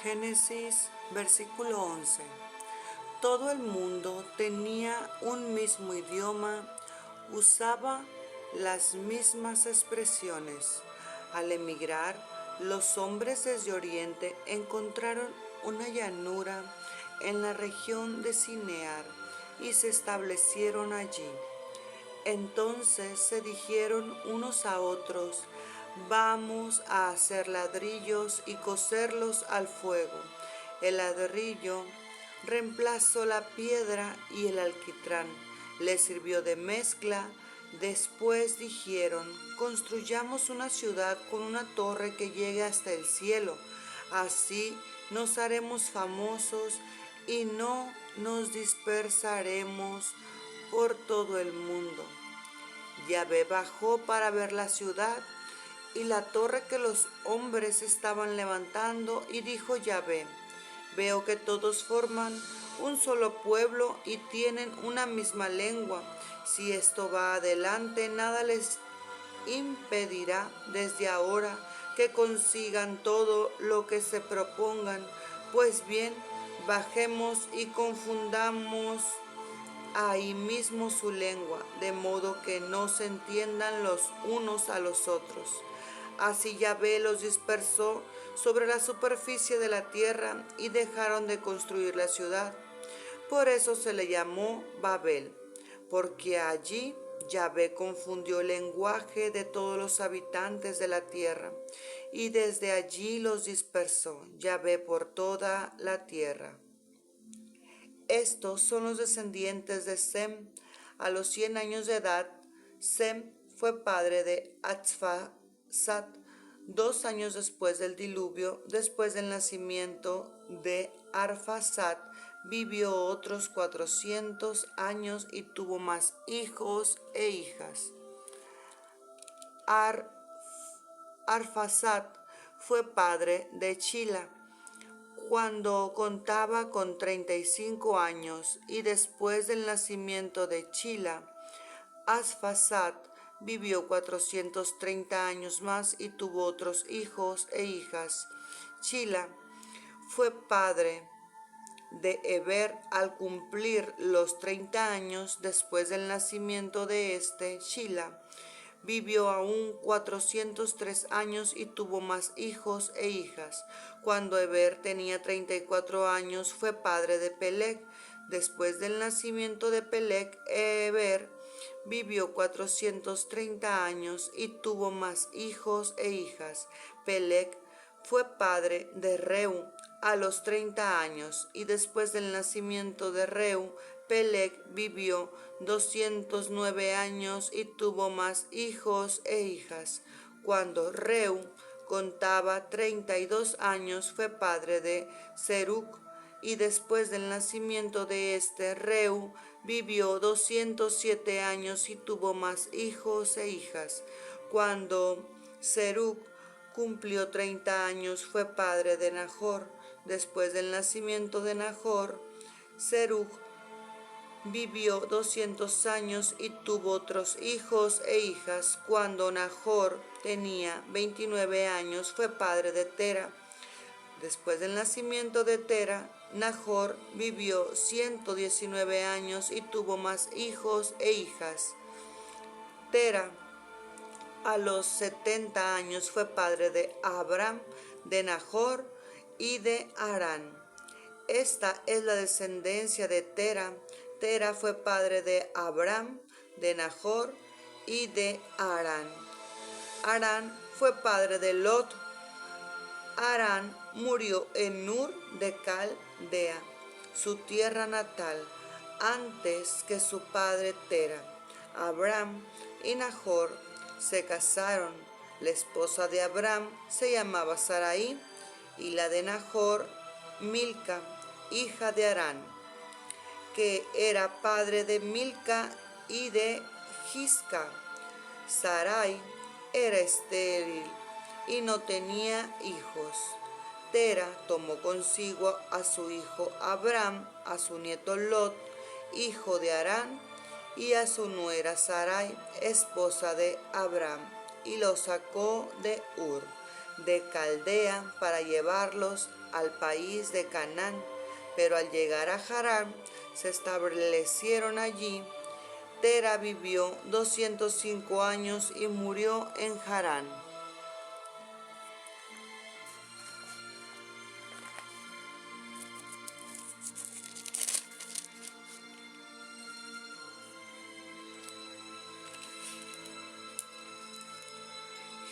Génesis, versículo 11. Todo el mundo tenía un mismo idioma, usaba las mismas expresiones. Al emigrar, los hombres desde Oriente encontraron una llanura en la región de Sinear y se establecieron allí. Entonces se dijeron unos a otros: vamos a hacer ladrillos y coserlos al fuego. El ladrillo reemplazó la piedra y el alquitrán le sirvió de mezcla. Después dijeron: construyamos una ciudad con una torre que llegue hasta el cielo. Así nos haremos famosos y no nos dispersaremos por todo el mundo. Yahvé bajó para ver la ciudad y la torre que los hombres estaban levantando, y dijo Yahvé: veo que todos forman un solo pueblo y tienen una misma lengua. Si esto va adelante, nada les impedirá desde ahora que consigan todo lo que se propongan. Pues bien, bajemos y confundamos ahí mismo su lengua, de modo que no se entiendan los unos a los otros. Así Yahvé los dispersó sobre la superficie de la tierra y dejaron de construir la ciudad. Por eso se le llamó Babel, porque allí Yahvé confundió el lenguaje de todos los habitantes de la tierra, y desde allí los dispersó Yahvé por toda la tierra. Estos son los descendientes de Sem. A los 100 años de edad, Sem fue padre de Arfaxad. 2 años después del diluvio, después del nacimiento de Arfaxad, vivió otros 400 años y tuvo más hijos e hijas. Arfaxad fue padre de Chila cuando contaba con 35 años, y después del nacimiento de Chila, Arfaxad vivió 430 años más y tuvo otros hijos e hijas. Chila fue padre de Heber al cumplir los 30 años. Después del nacimiento de Chila vivió aún 403 años y tuvo más hijos e hijas. Cuando Heber tenía 34 años, fue padre de Peleg. Después del nacimiento de Peleg, Heber vivió 430 años y tuvo más hijos e hijas. Peleg fue padre de Reu a los 30 años, y después del nacimiento de Reu, Peleg vivió 209 años y tuvo más hijos e hijas. Cuando Reu contaba 32 años, fue padre de Serug, y después del nacimiento de Reu vivió 207 años y tuvo más hijos e hijas. Cuando Serug cumplió 30 años, fue padre de Nahor. Después del nacimiento de Nahor, Serug vivió 200 años y tuvo otros hijos e hijas. Cuando Nahor tenía 29 años, fue padre de Tera. Después del nacimiento de Tera, Nahor vivió 119 años y tuvo más hijos e hijas. Tera a los 70 años fue padre de Abram, de Nahor y de Harán. Esta es la descendencia de Tera. Tera fue padre de Abram, de Nahor y de Harán. Harán fue padre de Lot. Harán murió en Ur de Caldea, su tierra natal, antes que su padre Tera. Abram y Nahor se casaron. La esposa de Abram se llamaba Sarai y la de Nahor Milca, hija de Harán, que era padre de Milca y de Gisca. Sarai era estéril y no tenía hijos. Tera tomó consigo a su hijo Abram, a su nieto Lot, hijo de Harán, y a su nuera Sarai, esposa de Abram, y lo sacó de Ur de Caldea para llevarlos al país de Canaán, pero al llegar a Harán se establecieron allí. Tera vivió 205 años y murió en Harán.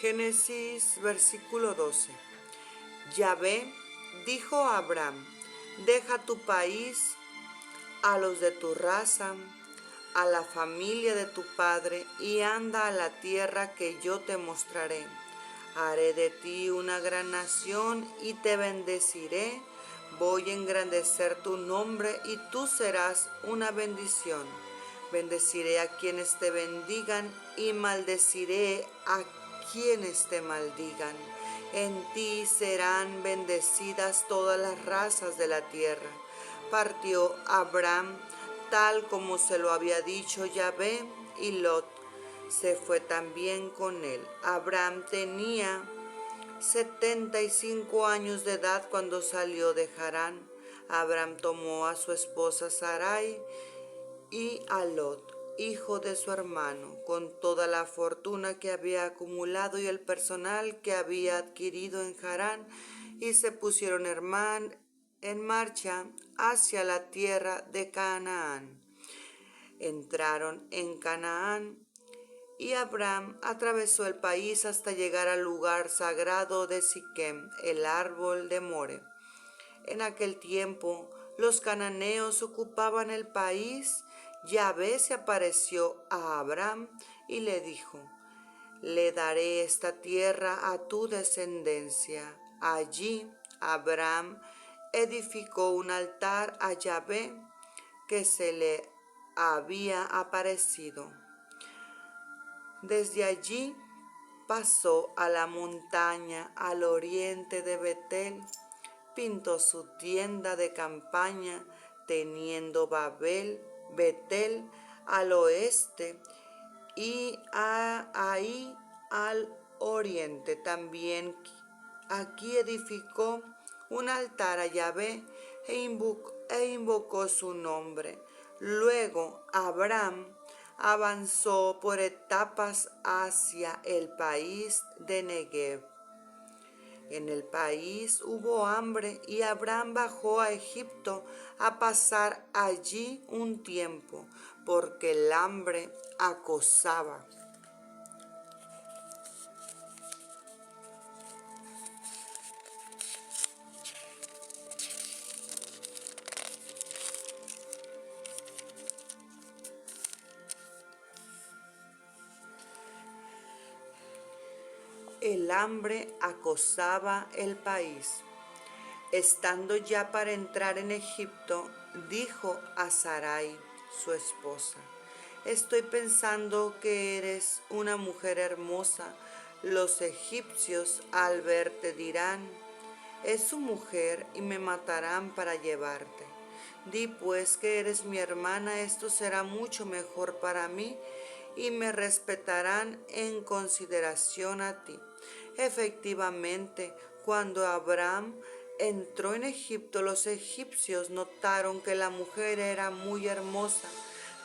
Génesis versículo 12. Yahvé dijo a Abraham: deja tu país, a los de tu raza, a la familia de tu padre, y anda a la tierra que yo te mostraré. Haré de ti una gran nación y te bendeciré. Voy a engrandecer tu nombre y tú serás una bendición. Bendeciré a quienes te bendigan y maldeciré a quienes te maldigan. En ti serán bendecidas todas las razas de la tierra. Partió Abraham tal como se lo había dicho Yahvé, y Lot se fue también con él. Abraham tenía 75 años de edad cuando salió de Harán. Abraham tomó a su esposa Sarai y a Lot, hijo de su hermano, con toda la fortuna que había acumulado y el personal que había adquirido en Harán, y se pusieron en marcha hacia la tierra de Canaán. Entraron en Canaán y Abraham atravesó el país hasta llegar al lugar sagrado de Siquem, el árbol de More. En aquel tiempo los cananeos ocupaban el país. Yahvé se apareció a Abraham y le dijo: le daré esta tierra a tu descendencia. Allí Abraham edificó un altar a Yahvé que se le había aparecido. Desde allí pasó a la montaña al oriente de Betel, pintó su tienda de campaña, teniendo Betel al oeste y ahí al oriente. También aquí edificó un altar a Yahvé e invocó su nombre. Luego Abraham avanzó por etapas hacia el país de Negev. En el país hubo hambre y Abraham bajó a Egipto a pasar allí un tiempo, porque el hambre acosaba. El hambre acosaba el país. Estando ya para entrar en Egipto, dijo a Sarai, su esposa: estoy pensando que eres una mujer hermosa. Los egipcios al verte dirán: es su mujer, y me matarán para llevarte. Di pues que eres mi hermana, esto será mucho mejor para mí, y me respetarán en consideración a ti. Efectivamente, cuando Abraham entró en Egipto, los egipcios notaron que la mujer era muy hermosa.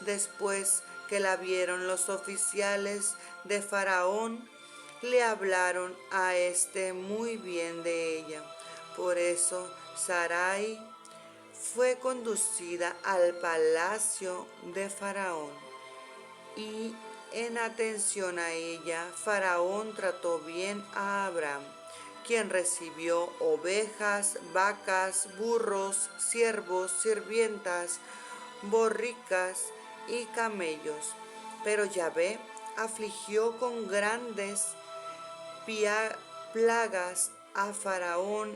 Después que la vieron, los oficiales de Faraón le hablaron a este muy bien de ella. Por eso Sarai fue conducida al palacio de Faraón, y en atención a ella, Faraón trató bien a Abraham, quien recibió ovejas, vacas, burros, siervos, sirvientas, borricas y camellos. Pero Yahvé afligió con grandes plagas a Faraón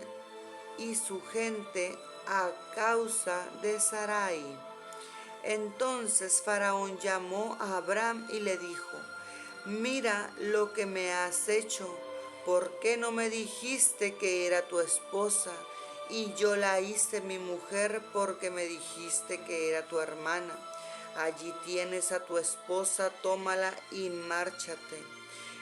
y su gente a causa de Sarai. Entonces Faraón llamó a Abraham y le dijo: mira lo que me has hecho. ¿Por qué no me dijiste que era tu esposa? Y yo la hice mi mujer porque me dijiste que era tu hermana. Allí tienes a tu esposa, tómala y márchate.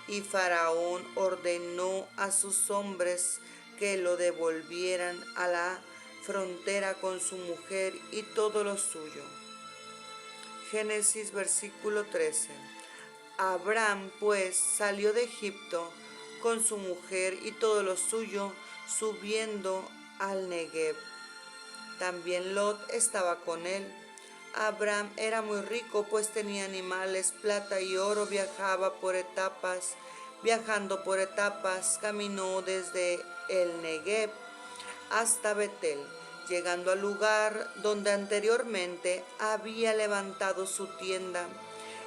Y Faraón ordenó a sus hombres que lo devolvieran a la frontera con su mujer y todo lo suyo. Génesis versículo 13. Abraham pues salió de Egipto con su mujer y todo lo suyo, subiendo al Negev. También Lot estaba con él. Abraham era muy rico, pues tenía animales, plata y oro, viajando por etapas, caminó desde el Negev hasta Betel, llegando al lugar donde anteriormente había levantado su tienda,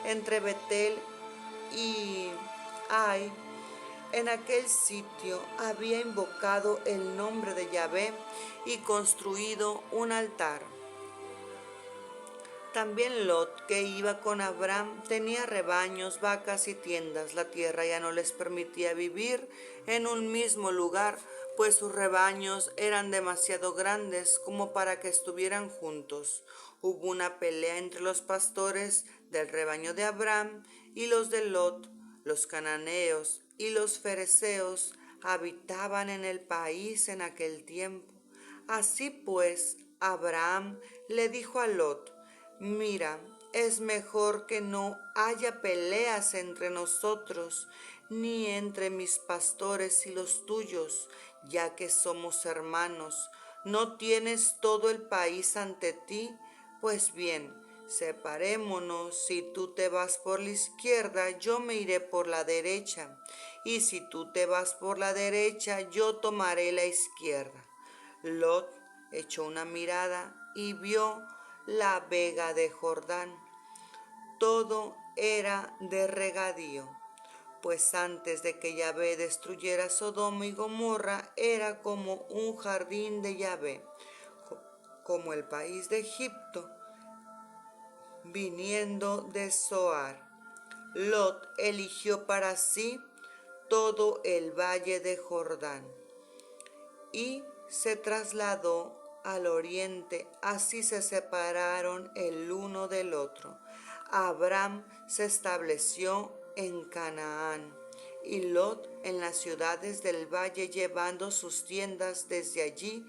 entre Betel y Ai. En aquel sitio había invocado el nombre de Yahvé y construido un altar. También Lot, que iba con Abraham, tenía rebaños, vacas y tiendas. La tierra ya no les permitía vivir en un mismo lugar, pues sus rebaños eran demasiado grandes como para que estuvieran juntos. Hubo una pelea entre los pastores del rebaño de Abraham y los de Lot. Los cananeos y los fereceos habitaban en el país en aquel tiempo. Así pues, Abraham le dijo a Lot: Mira, es mejor que no haya peleas entre nosotros, ni entre mis pastores y los tuyos, ya que somos hermanos. ¿No tienes todo el país ante ti? Pues bien, separémonos. Si tú te vas por la izquierda, yo me iré por la derecha, y si tú te vas por la derecha, yo tomaré la izquierda. Lot echó una mirada y vio la vega de Jordán. Todo era de regadío, pues antes de que Yahvé destruyera Sodoma y Gomorra era como un jardín de Yahvé, como el país de Egipto, viniendo de Zoar. Lot eligió para sí todo el valle de Jordán y se trasladó al oriente, así se separaron el uno del otro. Abraham se estableció en Canaán y Lot en las ciudades del valle, llevando sus tiendas desde allí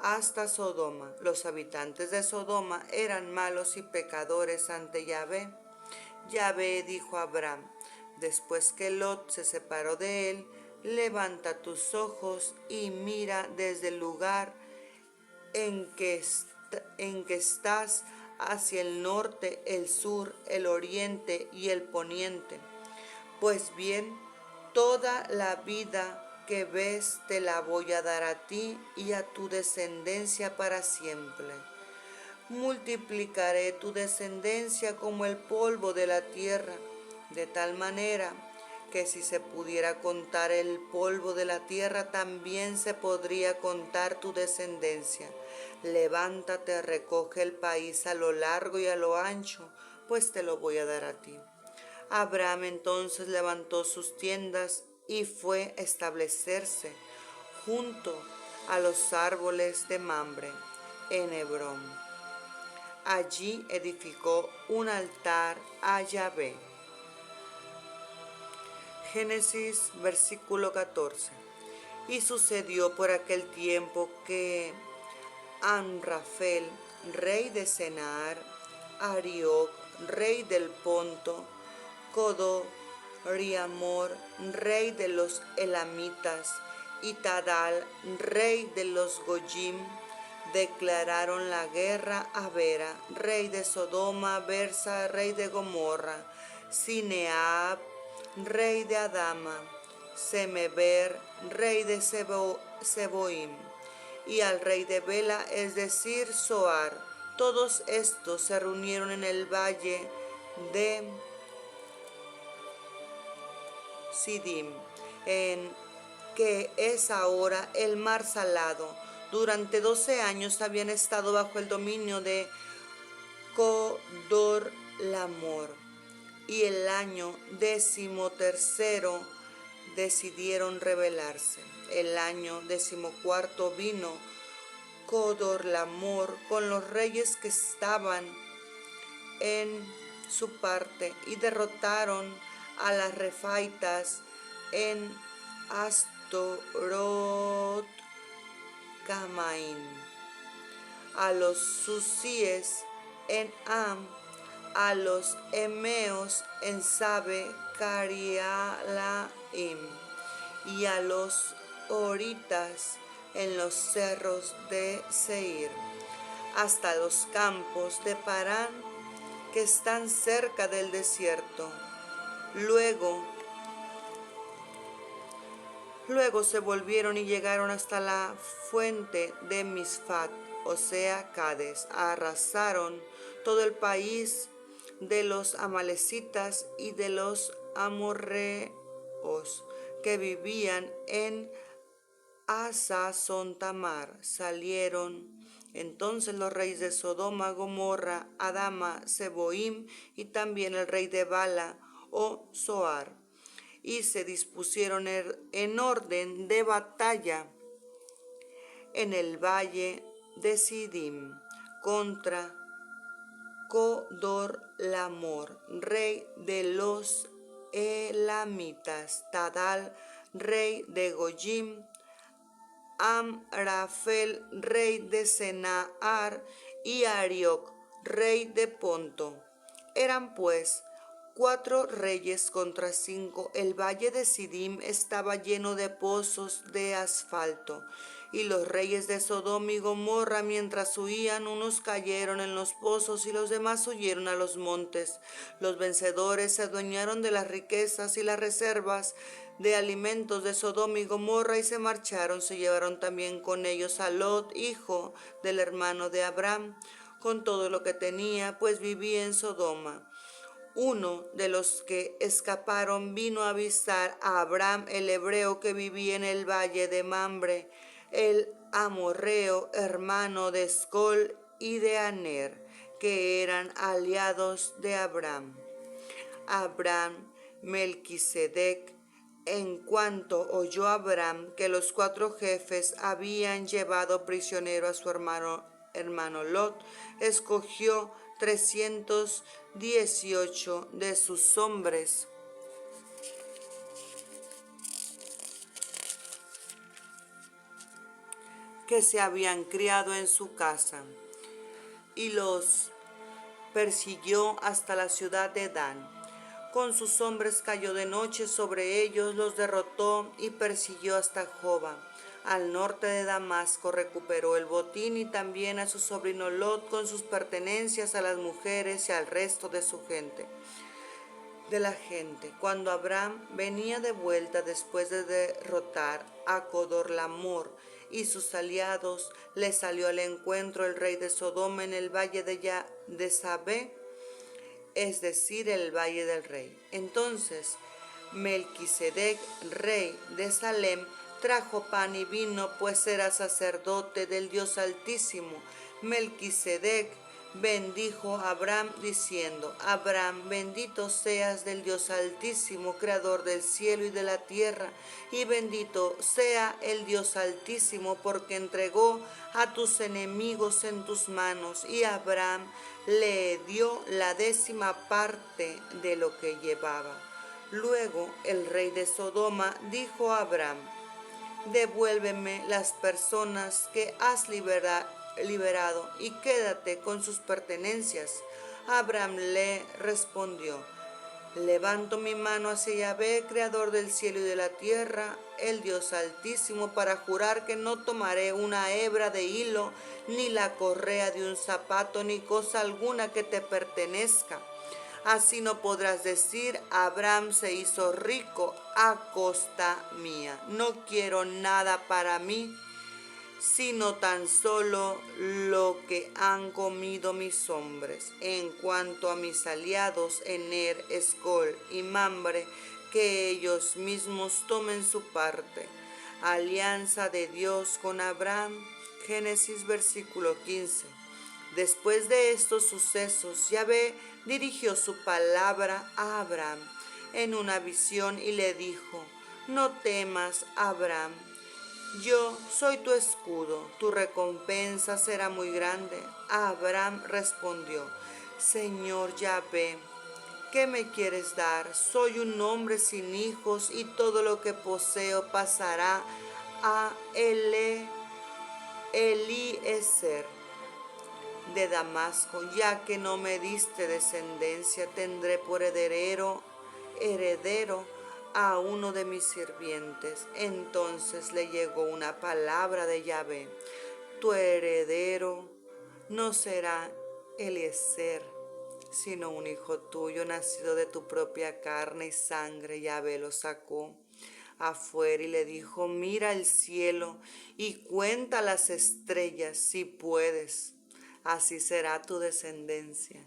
hasta Sodoma. Los habitantes de Sodoma eran malos y pecadores ante Yahvé. Yahvé dijo a Abraham, después que Lot se separó de él: levanta tus ojos y mira desde el lugar en que estás hacia el norte, el sur, el oriente y el poniente. Pues bien, toda la vida que ves te la voy a dar a ti y a tu descendencia para siempre. Multiplicaré tu descendencia como el polvo de la tierra, de tal manera que si se pudiera contar el polvo de la tierra, también se podría contar tu descendencia. Levántate, recoge el país a lo largo y a lo ancho, pues te lo voy a dar a ti. Abraham entonces levantó sus tiendas y fue a establecerse junto a los árboles de Mamre, en Hebrón. Allí edificó un altar a Yahvé. Génesis versículo 14. Y sucedió por aquel tiempo que Amrafel, rey de Senaar, Arioc, rey del Ponto, Codoriamor, rey de los Elamitas, y Tadal, rey de los Goyim, declararon la guerra a Bera, rey de Sodoma, Bersa, rey de Gomorra, Sineab, rey de Adama, Semeber, rey de Seboim, y al rey de Bela, es decir, Zoar. Todos estos se reunieron en el valle de Sidim, en que es ahora el mar Salado. Durante 12 años habían estado bajo el dominio de Codorlamor, y el año 13 decidieron rebelarse. El año 14 vino Codorlamor con los reyes que estaban en su parte y derrotaron a las refaitas en Astorot Camaín, a los susíes en Am, a los emeos en Sabe Carialaim, y a los horitas en los cerros de Seir, hasta los campos de Parán que están cerca del desierto. Luego se volvieron y llegaron hasta la fuente de Misfat, o sea, Cades. Arrasaron todo el país de los amalecitas y de los amorreos que vivían en Hasazontamar. Salieron entonces los reyes de Sodoma, Gomorra, Adama, Seboim y también el rey de Bala o Zoar, y se dispusieron en orden de batalla en el valle de Sidim contra Codorlamor, rey de los Elamitas, Tadal, rey de Goyim, Amrafel, rey de Senaar, y Arioc, rey de Ponto. Eran pues 4 reyes contra 5. El valle de Sidim estaba lleno de pozos de asfalto. Y los reyes de Sodoma y Gomorra, mientras huían, unos cayeron en los pozos y los demás huyeron a los montes. Los vencedores se adueñaron de las riquezas y las reservas de alimentos de Sodoma y Gomorra y se marcharon. Se llevaron también con ellos a Lot, hijo del hermano de Abraham, con todo lo que tenía, pues vivía en Sodoma. Uno de los que escaparon vino a avisar a Abraham el hebreo que vivía en el valle de Mamre, el amorreo, hermano de Escol y de Aner, que eran aliados de Abraham. Melquisedec, en cuanto oyó Abraham que los 4 jefes habían llevado prisionero a su hermano Lot, escogió 318 de sus hombres que se habían criado en su casa y los persiguió hasta la ciudad de Dan. Con sus hombres cayó de noche sobre ellos, los derrotó y persiguió hasta Joba. Al norte de Damasco recuperó el botín y también a su sobrino Lot con sus pertenencias, a las mujeres y al resto de su gente. Cuando Abraham venía de vuelta después de derrotar a Codorlamor y sus aliados, le salió al encuentro el rey de Sodoma en el valle de Sabé, es decir, el valle del rey. Entonces Melquisedec, rey de Salem, trajo pan y vino, pues era sacerdote del Dios Altísimo. Melquisedec bendijo a Abraham diciendo: Abraham, bendito seas del Dios Altísimo, creador del cielo y de la tierra, y bendito sea el Dios Altísimo, porque entregó a tus enemigos en tus manos. Y Abraham le dio la 10ª parte de lo que llevaba. Luego el rey de Sodoma dijo a Abraham: devuélveme las personas que has liberado y quédate con sus pertenencias. Abraham le respondió: levanto mi mano hacia Yahvé, creador del cielo y de la tierra, el Dios Altísimo, para jurar que no tomaré una hebra de hilo, ni la correa de un zapato, ni cosa alguna que te pertenezca. Así no podrás decir: Abraham se hizo rico a costa mía. No quiero nada para mí, sino tan solo lo que han comido mis hombres. En cuanto a mis aliados Ener, Escol y Mamre, que ellos mismos tomen su parte. Alianza de Dios con Abraham. Génesis versículo 15. Después de estos sucesos, Yahvé dirigió su palabra a Abraham en una visión y le dijo: no temas, Abraham, yo soy tu escudo, tu recompensa será muy grande. Abraham respondió: Señor Yahvé, ¿qué me quieres dar? Soy un hombre sin hijos y todo lo que poseo pasará a Eliezer de Damasco, ya que no me diste descendencia, tendré por heredero a uno de mis sirvientes. Entonces le llegó una palabra de Yahvé: tu heredero no será Eliezer, sino un hijo tuyo, nacido de tu propia carne y sangre. Yahvé lo sacó afuera y le dijo: mira el cielo y cuenta las estrellas si puedes, así será tu descendencia.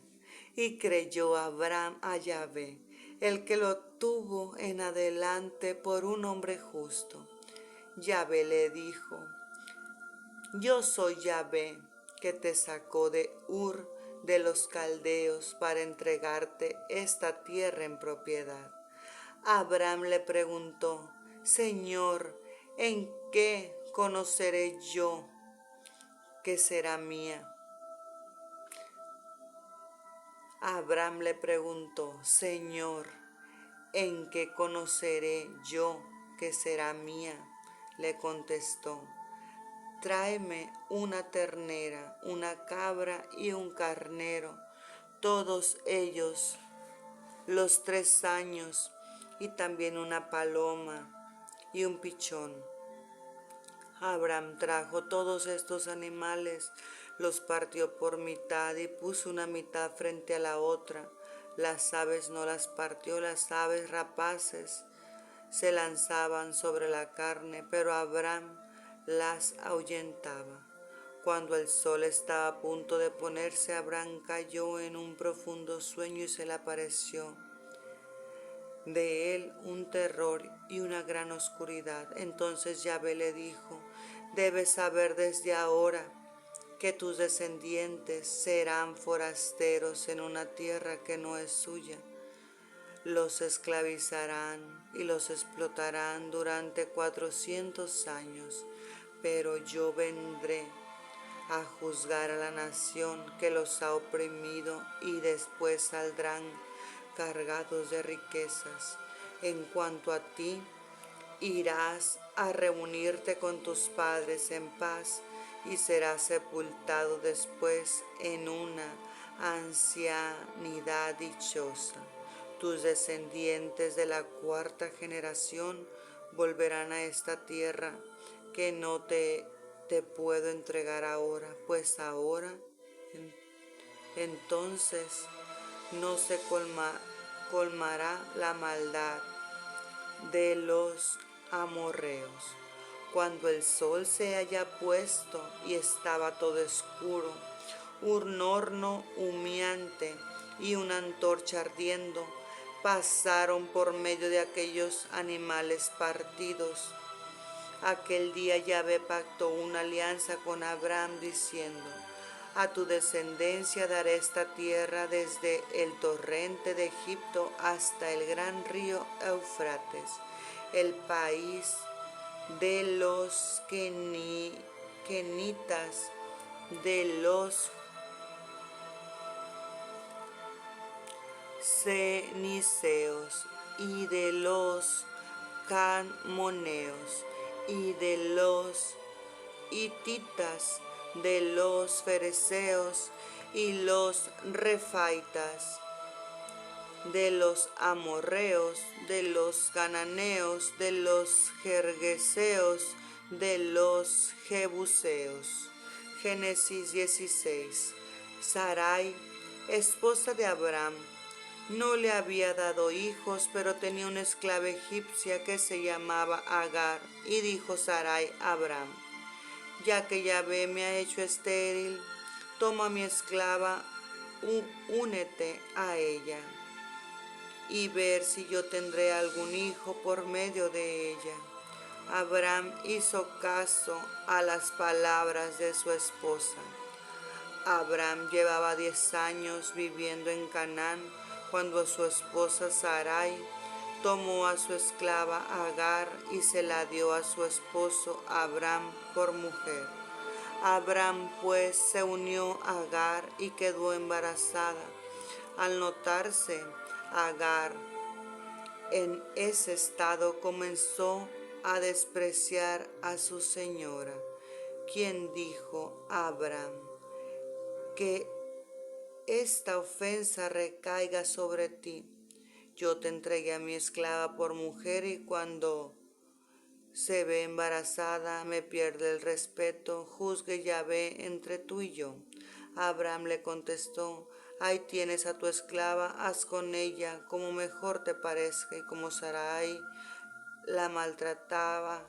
Y creyó Abraham a Yahvé, el que lo tuvo en adelante por un hombre justo. Yahvé le dijo: yo soy Yahvé, que te sacó de Ur de los Caldeos para entregarte esta tierra en propiedad. Abraham le preguntó: Señor, ¿en qué conoceré yo que será mía? Abraham le preguntó: Señor, ¿en qué conoceré yo que será mía? Le contestó: tráeme una ternera, una cabra y un carnero, todos ellos los 3 años, y también una paloma y un pichón. Abraham trajo todos estos animales, los partió por mitad y puso una mitad frente a la otra. Las aves no las partió, las aves rapaces se lanzaban sobre la carne, pero Abraham las ahuyentaba. Cuando el sol estaba a punto de ponerse, Abraham cayó en un profundo sueño y se le apareció de él un terror y una gran oscuridad. Entonces Yahvé le dijo: debes saber desde ahora que tus descendientes serán forasteros en una tierra que no es suya. Los esclavizarán y los explotarán durante 400 años, pero yo vendré a juzgar a la nación que los ha oprimido y después saldrán cargados de riquezas. En cuanto a ti, irás a reunirte con tus padres en paz y serás sepultado después en una ancianidad dichosa. Tus descendientes de la 4ª generación volverán a esta tierra que no te puedo entregar ahora, pues ahora entonces no se colmará la maldad de los amorreos. Cuando el sol se haya puesto y estaba todo oscuro, un horno humeante y una antorcha ardiendo pasaron por medio de aquellos animales partidos. Aquel día Yahvé pactó una alianza con Abraham diciendo: a tu descendencia daré esta tierra desde el torrente de Egipto hasta el gran río Éufrates, el país de los kenitas, de los ceniceos y de los canmoneos y de los hititas, de los fereceos y los refaitas, de los amorreos, de los cananeos, de los gergeseos, de los jebuseos. Génesis 16. Sarai, esposa de Abraham, no le había dado hijos, pero tenía una esclava egipcia que se llamaba Agar, y dijo Sarai a Abraham: ya que Yahvé me ha hecho estéril, toma a mi esclava, únete a ella, y ver si yo tendré algún hijo por medio de ella. Abraham hizo caso a las palabras de su esposa. Abraham llevaba 10 años viviendo en Canaán cuando su esposa Sarai tomó a su esclava Agar y se la dio a su esposo Abraham por mujer. Abraham pues se unió a Agar y quedó embarazada. Al notarse Agar en ese estado comenzó a despreciar a su señora, quien dijo a Abraham: que esta ofensa recaiga sobre ti. Yo te entregué a mi esclava por mujer y cuando se ve embarazada me pierde el respeto. Juzgue Yahvé entre tú y yo. Abraham le contestó: ahí tienes a tu esclava, haz con ella como mejor te parezca. Y como Sarai la maltratara,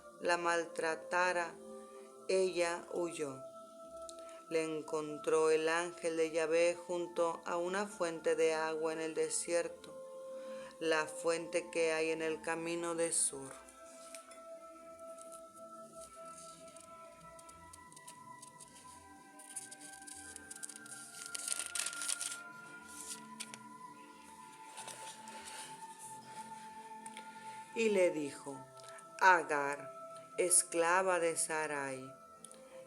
ella huyó. Le encontró el ángel de Yahvé junto a una fuente de agua en el desierto, la fuente que hay en el camino de Sur. Y le dijo: Agar, esclava de Sarai,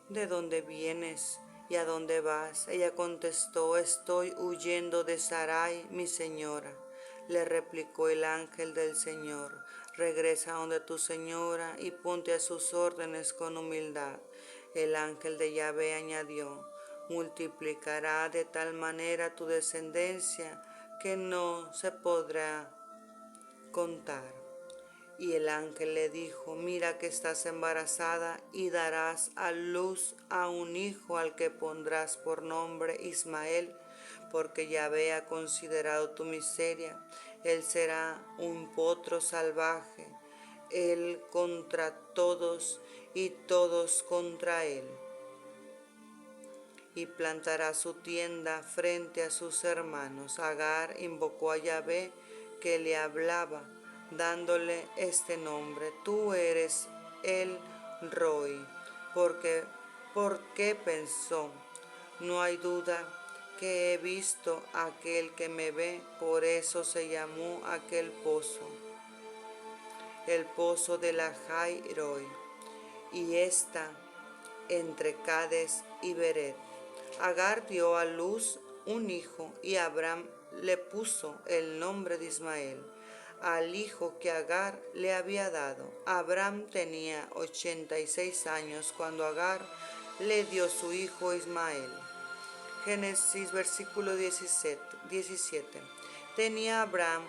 ¿de dónde vienes y a dónde vas? Ella contestó: estoy huyendo de Sarai, mi señora. Le replicó el ángel del Señor: regresa donde tu señora y ponte a sus órdenes con humildad. El ángel de Yahvé añadió: multiplicará de tal manera tu descendencia que no se podrá contar. Y el ángel le dijo: mira que estás embarazada y darás a luz a un hijo al que pondrás por nombre Ismael, porque Yahvé ha considerado tu miseria. Él será un potro salvaje, él contra todos y todos contra él. Y plantará su tienda frente a sus hermanos. Agar invocó a Yahvé que le hablaba, dándole este nombre: tú eres el Roi. ¿Por qué pensó? No hay duda que he visto a aquel que me ve, por eso se llamó aquel pozo, el pozo de la Jai Roi. Y está entre Cades y Beret. Agar dio a luz un hijo y Abraham le puso el nombre de Ismael al hijo que Agar le había dado. Abraham tenía 86 años cuando Agar le dio su hijo Ismael. Génesis versículo 17. Tenía Abraham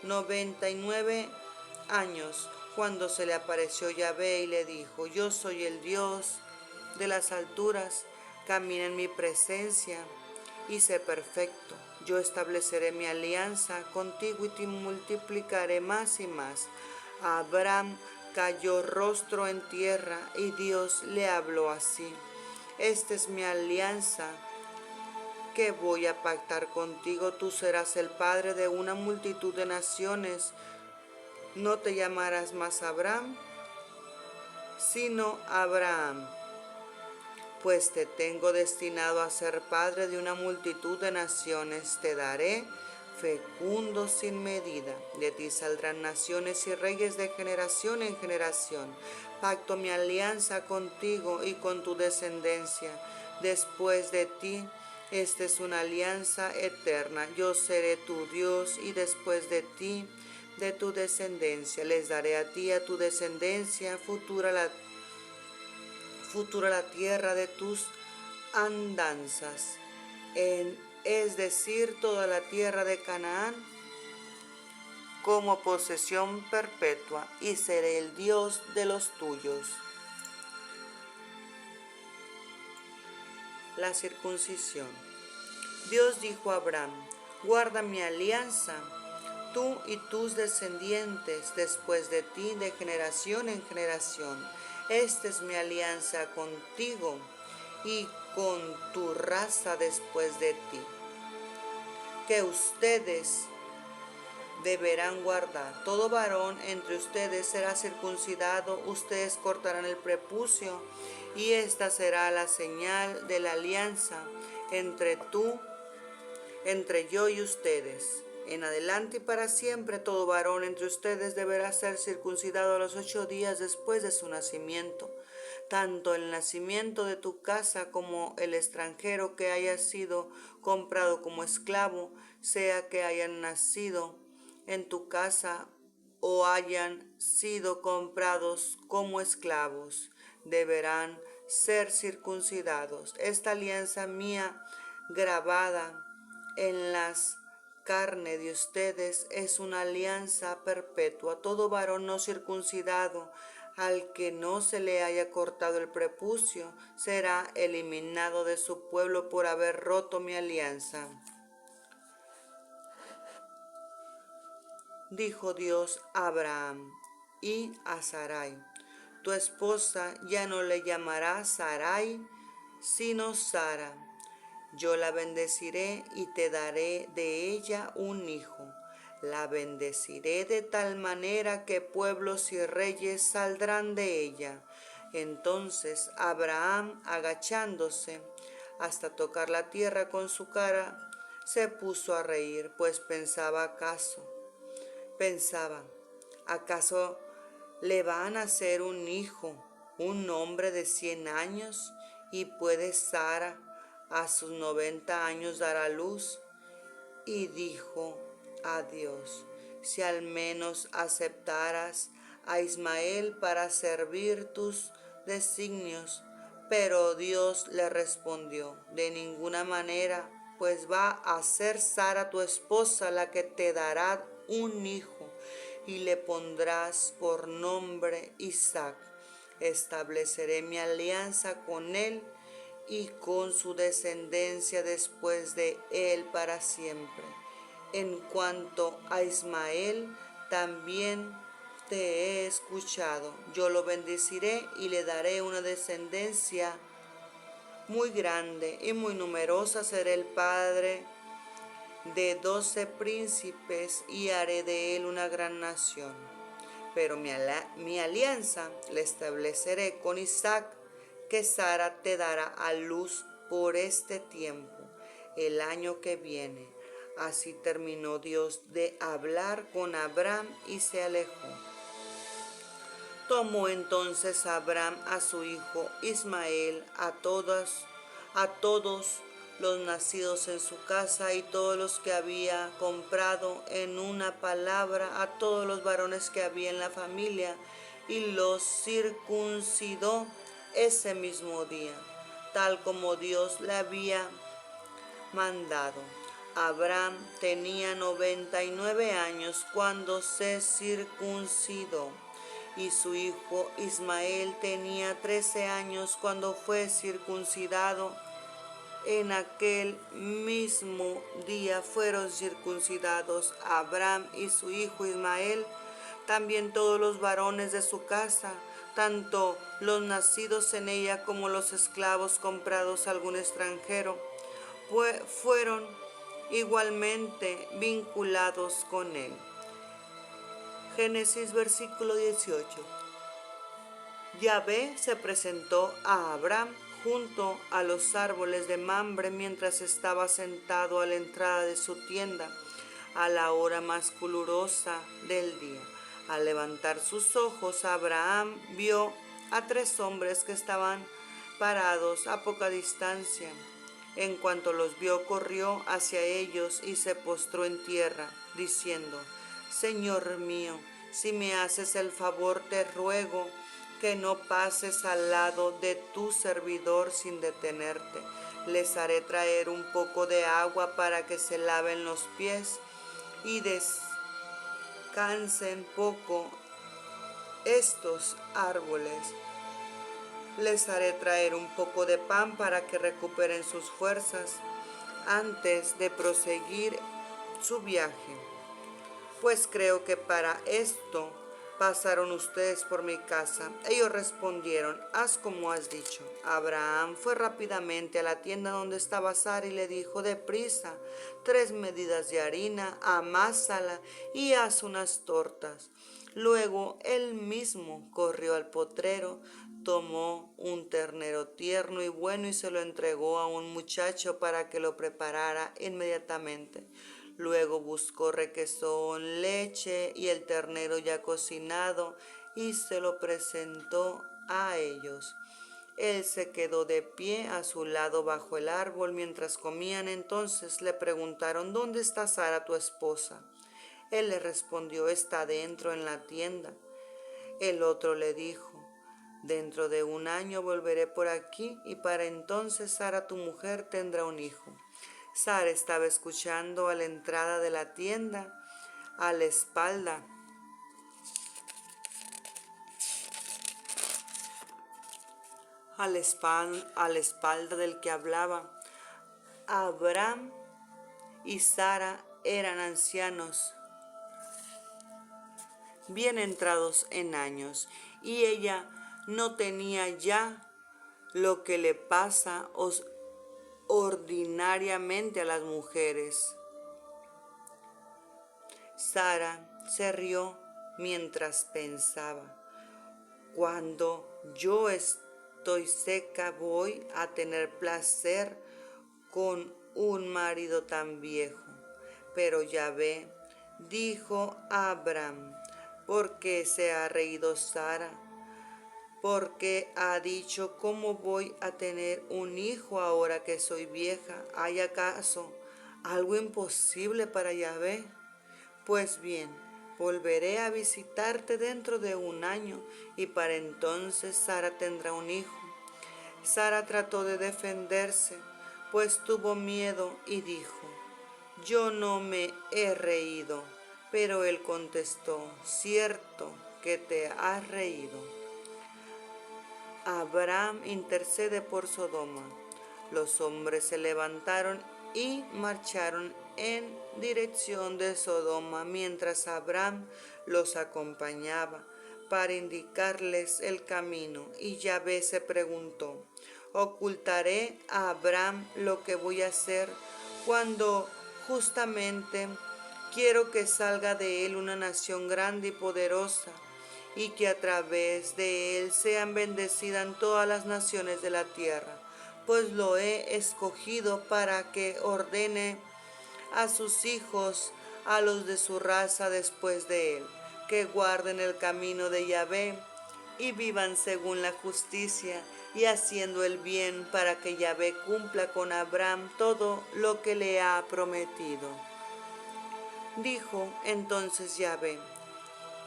99 años cuando se le apareció Yahvé y le dijo: yo soy el Dios de las alturas, camina en mi presencia y sé perfecto. Yo estableceré mi alianza contigo y te multiplicaré más y más. Abraham cayó rostro en tierra y Dios le habló así: esta es mi alianza que voy a pactar contigo. Tú serás el padre de una multitud de naciones. No te llamarás más Abraham, sino Abraham, pues te tengo destinado a ser padre de una multitud de naciones. Te daré fecundo sin medida. De ti saldrán naciones y reyes de generación en generación. Pacto mi alianza contigo y con tu descendencia después de ti. Esta es una alianza eterna. Yo seré tu Dios y después de ti, de tu descendencia, les daré a ti y a tu descendencia futura la tierra de tus andanzas, es decir, toda la tierra de Canaán, como posesión perpetua, y seré el Dios de los tuyos. La circuncisión. Dios dijo a Abraham: guarda mi alianza, tú y tus descendientes después de ti, de generación en generación. Esta es mi alianza contigo y con tu raza después de ti, que ustedes deberán guardar. Todo varón entre ustedes será circuncidado, ustedes cortarán el prepucio, y esta será la señal de la alianza entre yo y ustedes. En adelante y para siempre todo varón entre ustedes deberá ser circuncidado a los 8 días después de su nacimiento. Tanto el nacimiento de tu casa como el extranjero que haya sido comprado como esclavo, sea que hayan nacido en tu casa o hayan sido comprados como esclavos, deberán ser circuncidados. Esta alianza mía grabada en las carne de ustedes es una alianza perpetua. Todo varón no circuncidado al que no se le haya cortado el prepucio será eliminado de su pueblo por haber roto mi alianza. Dijo Dios a Abraham y a Sarai: tu esposa ya no le llamará Sarai, sino Sara. Yo la bendeciré y te daré de ella un hijo. La bendeciré de tal manera que pueblos y reyes saldrán de ella. Entonces Abraham, agachándose hasta tocar la tierra con su cara, se puso a reír, pues pensaba, ¿acaso le va a nacer un hijo, un hombre de 100 años? ¿Y puede Sara a sus 90 años dar a luz? Y dijo a Dios: si al menos aceptaras a Ismael para servir tus designios. Pero Dios le respondió: de ninguna manera, pues va a ser Sara tu esposa la que te dará un hijo, y le pondrás por nombre Isaac. Estableceré mi alianza con él y con su descendencia después de él para siempre. En cuanto a Ismael, también te he escuchado. Yo lo bendeciré y le daré una descendencia muy grande y muy numerosa. Será el padre de 12 príncipes y haré de él una gran nación. Pero mi alianza la estableceré con Isaac, que Sara te dará a luz por este tiempo, el año que viene. Así terminó Dios de hablar con Abraham y se alejó. Tomó entonces Abraham a su hijo Ismael, a todos los nacidos en su casa y todos los que había comprado, en una palabra, a todos los varones que había en la familia, y los circuncidó ese mismo día, tal como Dios le había mandado. Abraham tenía 99 años cuando se circuncidó, y su hijo Ismael tenía 13 años cuando fue circuncidado. En aquel mismo día fueron circuncidados Abraham y su hijo Ismael, también todos los varones de su casa, tanto los nacidos en ella como los esclavos comprados a algún extranjero, fueron igualmente vinculados con él. Génesis versículo 18. Yahvé se presentó a Abraham junto a los árboles de Mamre mientras estaba sentado a la entrada de su tienda a la hora más calurosa del día. Al levantar sus ojos, Abraham vio a 3 hombres que estaban parados a poca distancia. En cuanto los vio, corrió hacia ellos y se postró en tierra, diciendo: Señor mío, si me haces el favor, te ruego que no pases al lado de tu servidor sin detenerte. Les haré traer un poco de agua para que se laven los pies y descansen poco estos árboles. Les haré traer un poco de pan para que recuperen sus fuerzas antes de proseguir su viaje, pues creo que para esto pasaron ustedes por mi casa. Ellos respondieron: haz como has dicho. Abraham fue rápidamente a la tienda donde estaba Sara y le dijo: deprisa, 3 medidas de harina, amásala y haz unas tortas. Luego él mismo corrió al potrero, tomó un ternero tierno y bueno y se lo entregó a un muchacho para que lo preparara inmediatamente. Luego buscó requesón, leche y el ternero ya cocinado y se lo presentó a ellos. Él se quedó de pie a su lado bajo el árbol mientras comían. Entonces le preguntaron: ¿dónde está Sara tu esposa? Él le respondió: está dentro en la tienda. El otro le dijo: dentro de un año volveré por aquí y para entonces Sara tu mujer tendrá un hijo. Sara estaba escuchando a la entrada de la tienda, a la espalda del que hablaba. Abraham y Sara eran ancianos, bien entrados en años, y ella no tenía ya lo que le pasa ordinariamente a las mujeres. Sara se rió mientras pensaba: cuando yo estoy seca voy a tener placer con un marido tan viejo. Pero Yahvé dijo a Abraham: ¿por qué se ha reído Sara? Porque ha dicho: ¿cómo voy a tener un hijo ahora que soy vieja? ¿Hay acaso algo imposible para Yahvé? Pues bien, volveré a visitarte dentro de un año y para entonces Sara tendrá un hijo. Sara trató de defenderse, pues tuvo miedo y dijo: yo no me he reído. Pero él contestó: cierto que te has reído. Abraham intercede por Sodoma. Los hombres se levantaron y marcharon en dirección de Sodoma, mientras Abraham los acompañaba para indicarles el camino. Y Yahvé se preguntó: ¿ocultaré a Abraham lo que voy a hacer cuando justamente quiero que salga de él una nación grande y poderosa, y que a través de él sean bendecidas todas las naciones de la tierra? Pues lo he escogido para que ordene a sus hijos, a los de su raza después de él, que guarden el camino de Yahvé y vivan según la justicia y haciendo el bien, para que Yahvé cumpla con Abraham todo lo que le ha prometido. Dijo entonces Yahvé: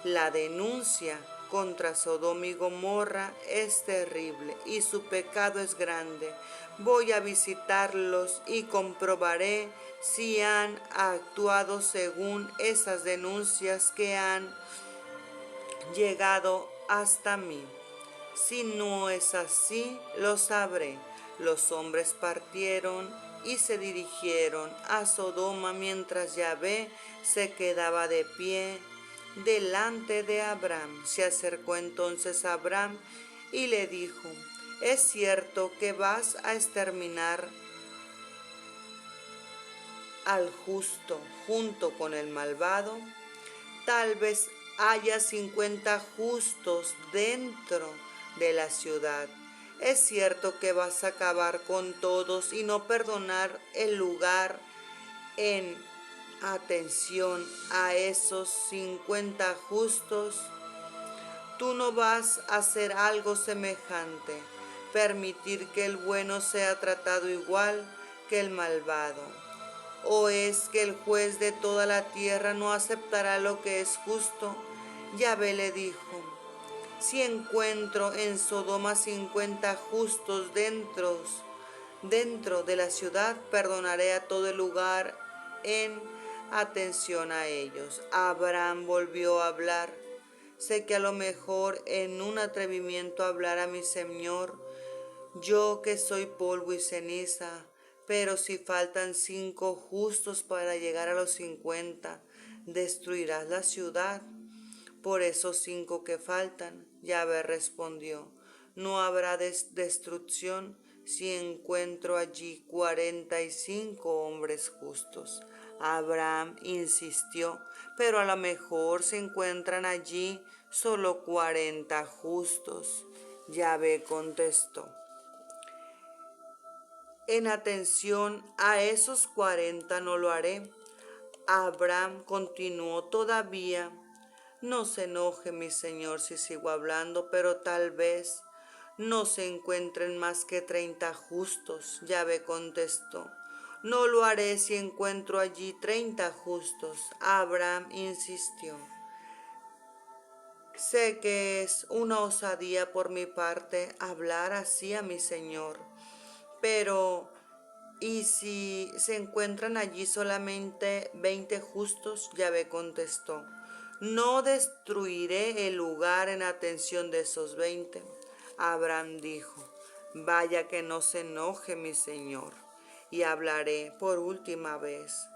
la denuncia contra Sodoma y Gomorra es terrible y su pecado es grande. Voy a visitarlos y comprobaré si han actuado según esas denuncias que han llegado hasta mí. Si no es así, lo sabré. Los hombres partieron y se dirigieron a Sodoma mientras Yahvé se quedaba de pie delante de Abraham. Se acercó entonces a Abraham y le dijo: ¿es cierto que vas a exterminar al justo junto con el malvado? Tal vez haya 50 justos dentro de la ciudad. ¿Es cierto que vas a acabar con todos y no perdonar el lugar en atención a esos 50 justos? Tú no vas a hacer algo semejante, permitir que el bueno sea tratado igual que el malvado. ¿O es que el juez de toda la tierra no aceptará lo que es justo? Yahvé le dijo: si encuentro en Sodoma 50 justos dentro de la ciudad, perdonaré a todo el lugar en atención a ellos. Abraham volvió a hablar: sé que a lo mejor en un atrevimiento hablar a mi Señor, yo que soy polvo y ceniza, pero si faltan 5 justos para llegar a los 50, ¿destruirás la ciudad por esos 5 que faltan? Yahvé respondió: no habrá destrucción si encuentro allí 45 hombres justos. Abraham insistió: pero a lo mejor se encuentran allí solo 40 justos. Yahvé contestó: en atención a esos 40 no lo haré. Abraham continuó todavía: no se enoje mi señor si sigo hablando, pero tal vez no se encuentren más que 30 justos. Yahvé contestó: No lo haré si encuentro allí 30 justos. Abraham insistió. Sé que es una osadía por mi parte hablar así a mi señor, pero ¿y si se encuentran allí solamente 20 justos? Yahvé contestó. No destruiré el lugar en atención de esos 20. Abraham dijo, vaya que no se enoje mi señor, y hablaré por última vez.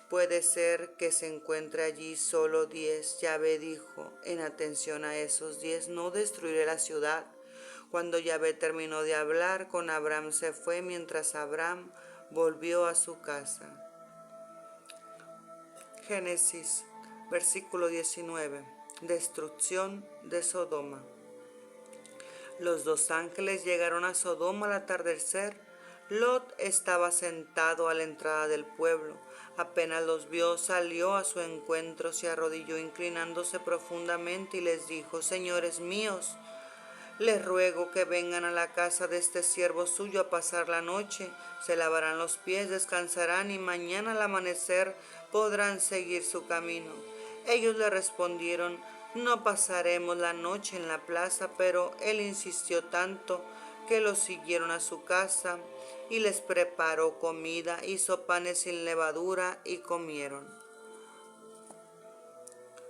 Puede ser que se encuentre allí solo 10. Yahvé dijo, en atención a esos 10, no destruiré la ciudad. Cuando Yahvé terminó de hablar con Abraham, se fue mientras Abraham volvió a su casa. Génesis, versículo 19. Destrucción de Sodoma. Los dos ángeles llegaron a Sodoma al atardecer. Lot estaba sentado a la entrada del pueblo. Apenas los vio, salió a su encuentro, se arrodilló inclinándose profundamente y les dijo, señores míos, les ruego que vengan a la casa de este siervo suyo a pasar la noche. Se lavarán los pies, descansarán y mañana al amanecer podrán seguir su camino. Ellos le respondieron, no pasaremos la noche en la plaza, pero él insistió tanto que los siguieron a su casa y les preparó comida, hizo panes sin levadura y comieron.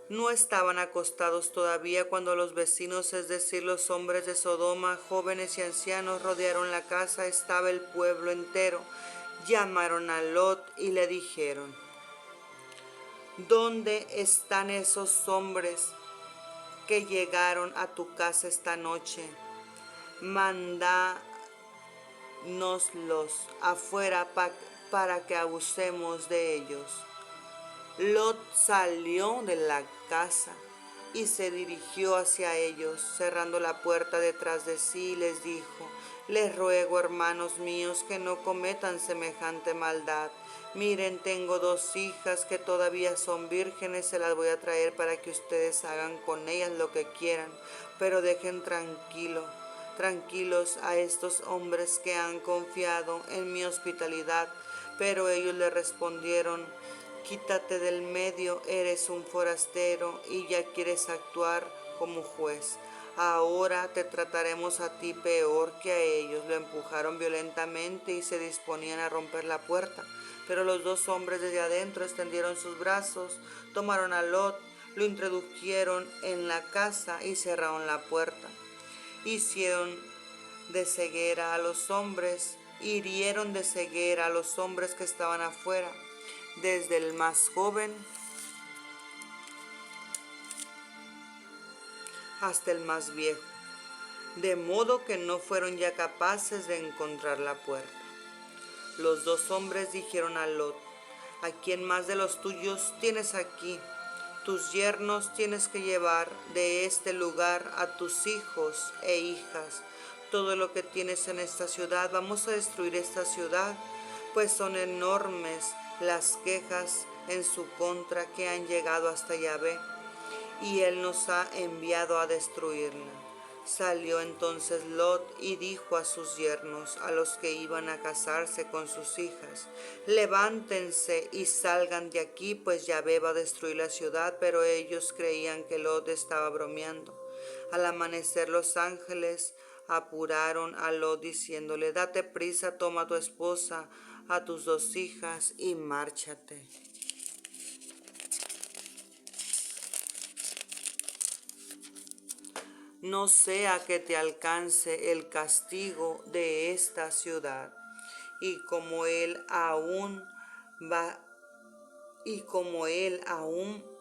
No estaban acostados todavía cuando los vecinos, es decir, los hombres de Sodoma, jóvenes y ancianos, rodearon la casa. Estaba el pueblo entero. Llamaron a Lot y le dijeron, ¿dónde están esos hombres que llegaron a tu casa esta noche? Mándanoslos afuera para que abusemos de ellos. Lot salió de la casa y se dirigió hacia ellos, cerrando la puerta detrás de sí, y les dijo, les ruego, hermanos míos, que no cometan semejante maldad. Miren, tengo 2 hijas que todavía son vírgenes, se las voy a traer para que ustedes hagan con ellas lo que quieran, pero dejen tranquilos a estos hombres que han confiado en mi hospitalidad. Pero ellos le respondieron, quítate del medio, eres un forastero y ya quieres actuar como juez. Ahora te trataremos a ti peor que a ellos. Lo empujaron violentamente y se disponían a romper la puerta. Pero los 2 hombres desde adentro extendieron sus brazos, tomaron a Lot, lo introdujeron en la casa y cerraron la puerta. Hicieron de ceguera a los hombres, hirieron de ceguera a los hombres que estaban afuera, desde el más joven hasta el más viejo, de modo que no fueron ya capaces de encontrar la puerta. Los 2 hombres dijeron a Lot, ¿a quién más de los tuyos tienes aquí? Tus yernos tienes que llevar de este lugar a tus hijos e hijas. Todo lo que tienes en esta ciudad, vamos a destruir esta ciudad, pues son enormes las quejas en su contra que han llegado hasta Yahvé, y él nos ha enviado a destruirla. Salió entonces Lot y dijo a sus yernos, a los que iban a casarse con sus hijas, levántense y salgan de aquí, pues Yahvé va a destruir la ciudad. Pero ellos creían que Lot estaba bromeando. Al amanecer los ángeles apuraron a Lot diciéndole, date prisa, toma a tu esposa, a tus 2 hijas y márchate. No sea que te alcance el castigo de esta ciudad. Y como él aún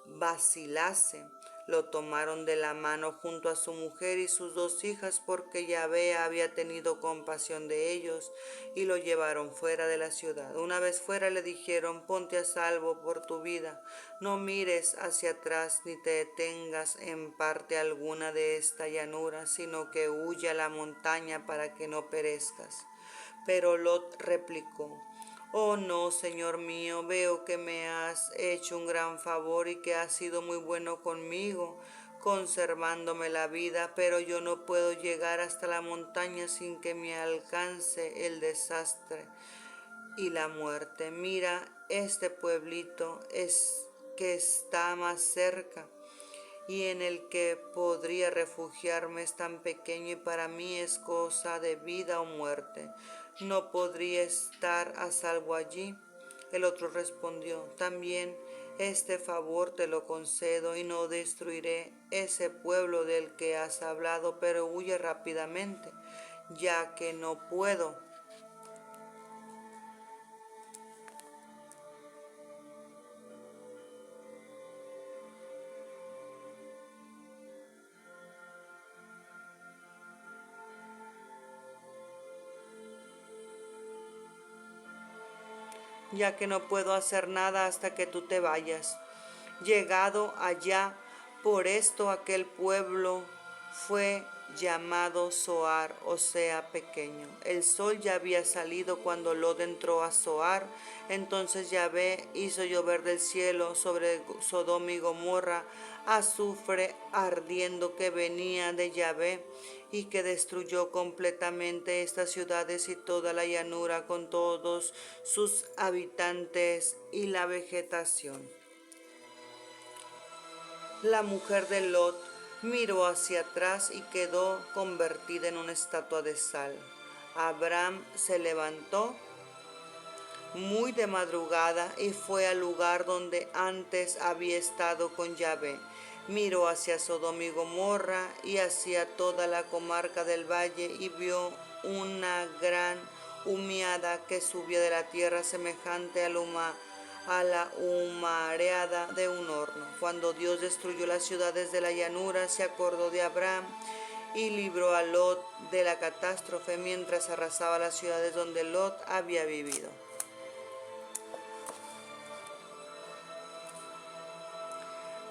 vacilase, lo tomaron de la mano junto a su mujer y sus 2 hijas, porque Yahvé había tenido compasión de ellos, y lo llevaron fuera de la ciudad. Una vez fuera le dijeron, ponte a salvo por tu vida, no mires hacia atrás ni te detengas en parte alguna de esta llanura, sino que huye a la montaña para que no perezcas. Pero Lot replicó, oh no, Señor mío, veo que me has hecho un gran favor y que has sido muy bueno conmigo, conservándome la vida, pero yo no puedo llegar hasta la montaña sin que me alcance el desastre. y la muerte. Mira, este pueblito es que está más cerca y en el que podría refugiarme es tan pequeño y para mí es cosa de vida o muerte. No podría estar a salvo allí. El otro respondió, también este favor te lo concedo y no destruiré ese pueblo del que has hablado, pero huye rápidamente, ya que no puedo. Ya que no puedo hacer nada hasta que tú te vayas. Llegado allá, por esto aquel pueblo fue llamado Zoar, o sea, pequeño. El sol ya había salido cuando Lot entró a Zoar, entonces Yahvé hizo llover del cielo sobre Sodoma y Gomorra azufre ardiendo que venía de Yahvé y que destruyó completamente estas ciudades y toda la llanura con todos sus habitantes y la vegetación. La mujer de Lot miró hacia atrás y quedó convertida en una estatua de sal. Abraham se levantó muy de madrugada y fue al lugar donde antes había estado con Yahvé. Miró hacia Sodoma y Gomorra y hacia toda la comarca del valle y vio una gran humeada que subía de la tierra semejante a la humareada de un horno. Cuando Dios destruyó las ciudades de la llanura, se acordó de Abraham y libró a Lot de la catástrofe mientras arrasaba las ciudades donde Lot había vivido.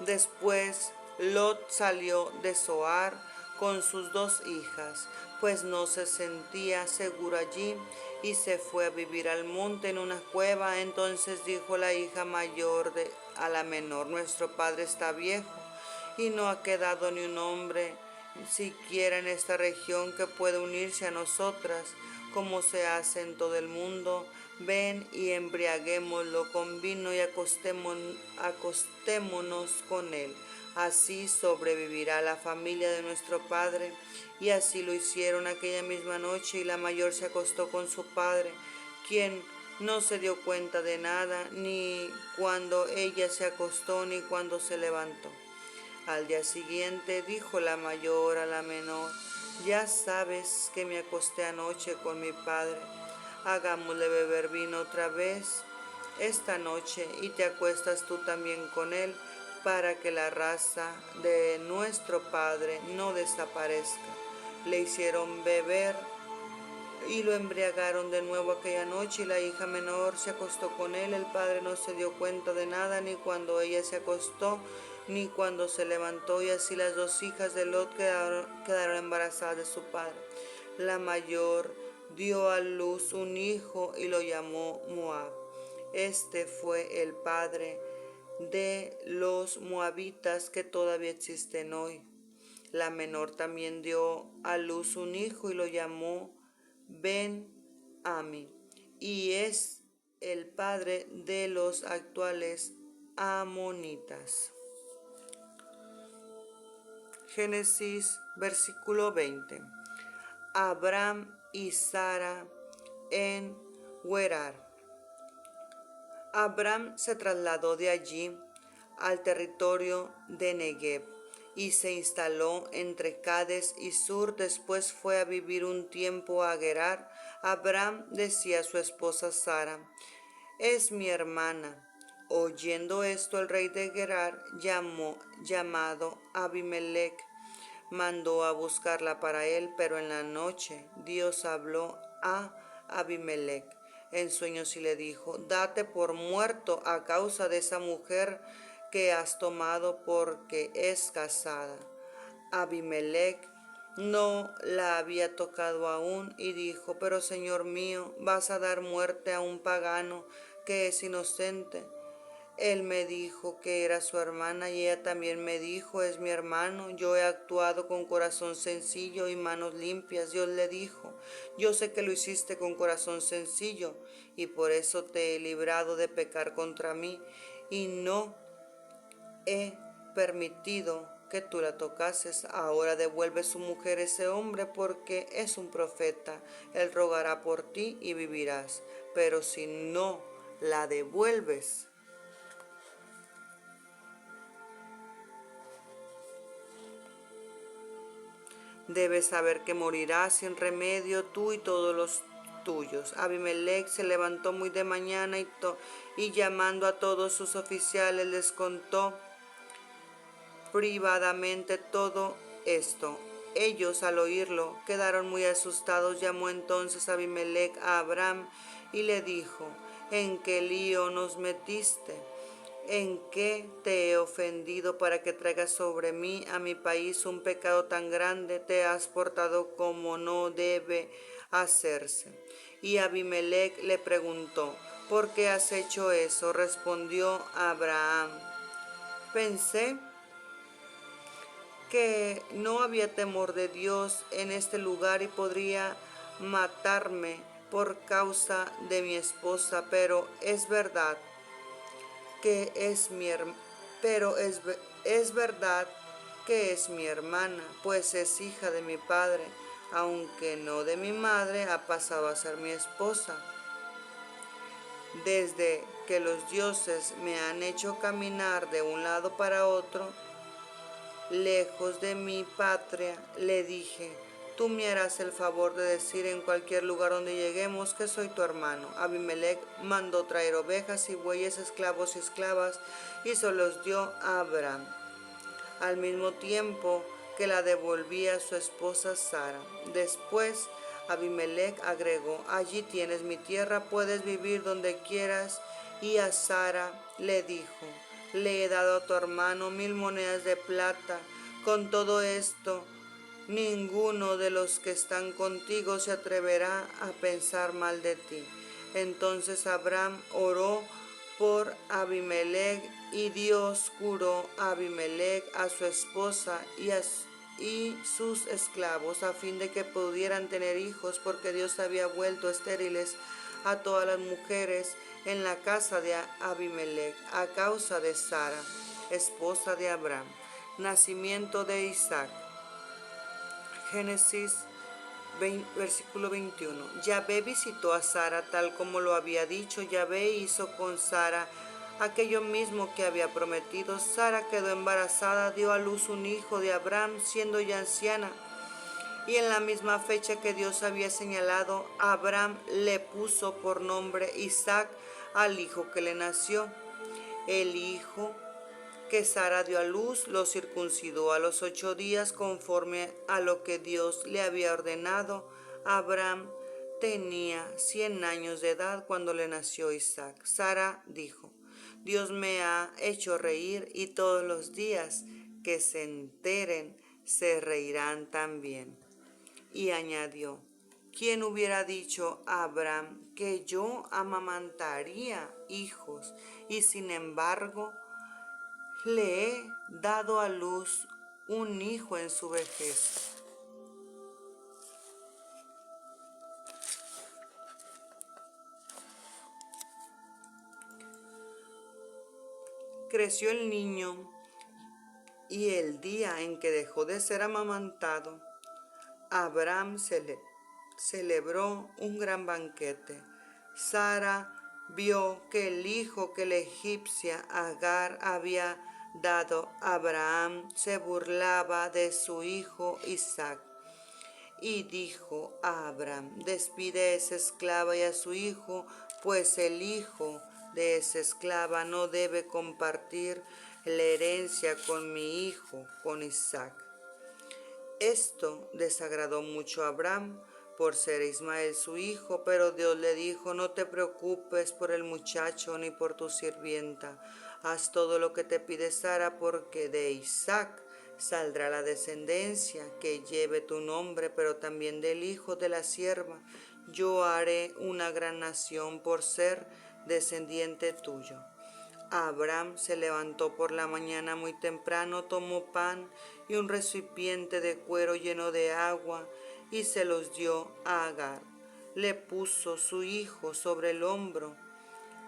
Después Lot salió de Zoar con sus 2 hijas, pues no se sentía seguro allí, y se fue a vivir al monte en una cueva. Entonces dijo la hija mayor a la menor, nuestro padre está viejo, y no ha quedado ni un hombre siquiera en esta región que pueda unirse a nosotras, como se hace en todo el mundo. Ven y embriaguémoslo con vino y acostémonos con él. Así sobrevivirá la familia de nuestro padre. Y así lo hicieron aquella misma noche, y la mayor se acostó con su padre, quien no se dio cuenta de nada, ni cuando ella se acostó, ni cuando se levantó. Al día siguiente dijo la mayor a la menor, ya sabes que me acosté anoche con mi padre, hagámosle beber vino otra vez esta noche y te acuestas tú también con él, para que la raza de nuestro padre no desaparezca. Le hicieron beber y lo embriagaron de nuevo aquella noche, y la hija menor se acostó con él. El padre no se dio cuenta de nada, ni cuando ella se acostó, ni cuando se levantó, y así las 2 hijas de Lot quedaron embarazadas de su padre. La mayor dio a luz un hijo y lo llamó Moab. Este fue el padre de los moabitas que todavía existen hoy. La menor también dio a luz un hijo y lo llamó Ben-Ami, y es el padre de los actuales amonitas. Génesis versículo 20. Abraham y Sara en Gerar. Abraham se trasladó de allí al territorio de Negev y se instaló entre Cades y Sur. Después fue a vivir un tiempo a Gerar. Abraham decía a su esposa Sara, es mi hermana. Oyendo esto, el rey de Gerar, llamado Abimelech, mandó a buscarla para él, pero en la noche Dios habló a Abimelech en sueños y le dijo, date por muerto a causa de esa mujer que has tomado, porque es casada. Abimelech no la había tocado aún y dijo, pero Señor mío, vas a dar muerte a un pagano que es inocente. Él me dijo que era su hermana y ella también me dijo, es mi hermano. Yo he actuado con corazón sencillo y manos limpias. Dios le dijo, yo sé que lo hiciste con corazón sencillo y por eso te he librado de pecar contra mí y no he permitido que tú la tocases. Ahora devuelve su mujer a ese hombre porque es un profeta. Él rogará por ti y vivirás. Pero si no la devuelves, debes saber que morirás sin remedio tú y todos los tuyos. Abimelech se levantó muy de mañana y llamando a todos sus oficiales les contó privadamente todo esto. Ellos al oírlo quedaron muy asustados. Llamó entonces Abimelech a Abraham y le dijo, ¿en qué lío nos metiste? ¿En qué te he ofendido para que traigas sobre mí, a mi país, un pecado tan grande? Te has portado como no debe hacerse. Y Abimelech le preguntó, ¿por qué has hecho eso? Respondió Abraham, pensé que no había temor de Dios en este lugar y podría matarme por causa de mi esposa, pero es verdad que es mi pero es verdad que es mi hermana, pues es hija de mi padre, aunque no de mi madre, ha pasado a ser mi esposa. Desde que los dioses me han hecho caminar de un lado para otro, lejos de mi patria, le dije, tú me harás el favor de decir en cualquier lugar donde lleguemos que soy tu hermano. Abimelech mandó traer ovejas y bueyes, esclavos y esclavas, y se los dio a Abraham, al mismo tiempo que la devolvía a su esposa Sara. Después Abimelech agregó, allí tienes mi tierra, puedes vivir donde quieras. Y a Sara le dijo, le he dado a tu hermano 1000 monedas de plata. Con todo esto, ninguno de los que están contigo se atreverá a pensar mal de ti. Entonces Abraham oró por Abimelech y Dios curó a Abimelech, a su esposa y sus esclavos a fin de que pudieran tener hijos, porque Dios había vuelto estériles a todas las mujeres en la casa de Abimelech a causa de Sara, esposa de Abraham. Nacimiento de Isaac. Génesis versículo 21. Yahvé visitó a Sara tal como lo había dicho. Yahvé hizo con Sara aquello mismo que había prometido. Sara quedó embarazada, dio a luz un hijo de Abraham, siendo ya anciana. Y en la misma fecha que Dios había señalado, Abraham le puso por nombre Isaac al hijo que le nació. El hijo que Sara dio a luz lo circuncidó a los 8 días conforme a lo que Dios le había ordenado. Abraham tenía 100 años de edad cuando le nació Isaac. Sara dijo, Dios me ha hecho reír y todos los días que se enteren se reirán también. Y añadió, ¿quién hubiera dicho a Abraham que yo amamantaría hijos y sin embargo le he dado a luz un hijo en su vejez? Creció el niño y el día en que dejó de ser amamantado, Abraham celebró un gran banquete. Sara vio que el hijo que la egipcia Agar había dado a Abraham se burlaba de su hijo Isaac. Y dijo a Abraham, despide a esa esclava y a su hijo, pues el hijo de esa esclava no debe compartir la herencia con mi hijo, con Isaac. Esto desagradó mucho a Abraham por ser Ismael su hijo, pero Dios le dijo, no te preocupes por el muchacho ni por tu sirvienta. Haz todo lo que te pide Sara, porque de Isaac saldrá la descendencia que lleve tu nombre, pero también del hijo de la sierva. Yo haré una gran nación por ser descendiente tuyo. Abraham se levantó por la mañana muy temprano, tomó pan y un recipiente de cuero lleno de agua y se los dio a Agar. Le puso su hijo sobre el hombro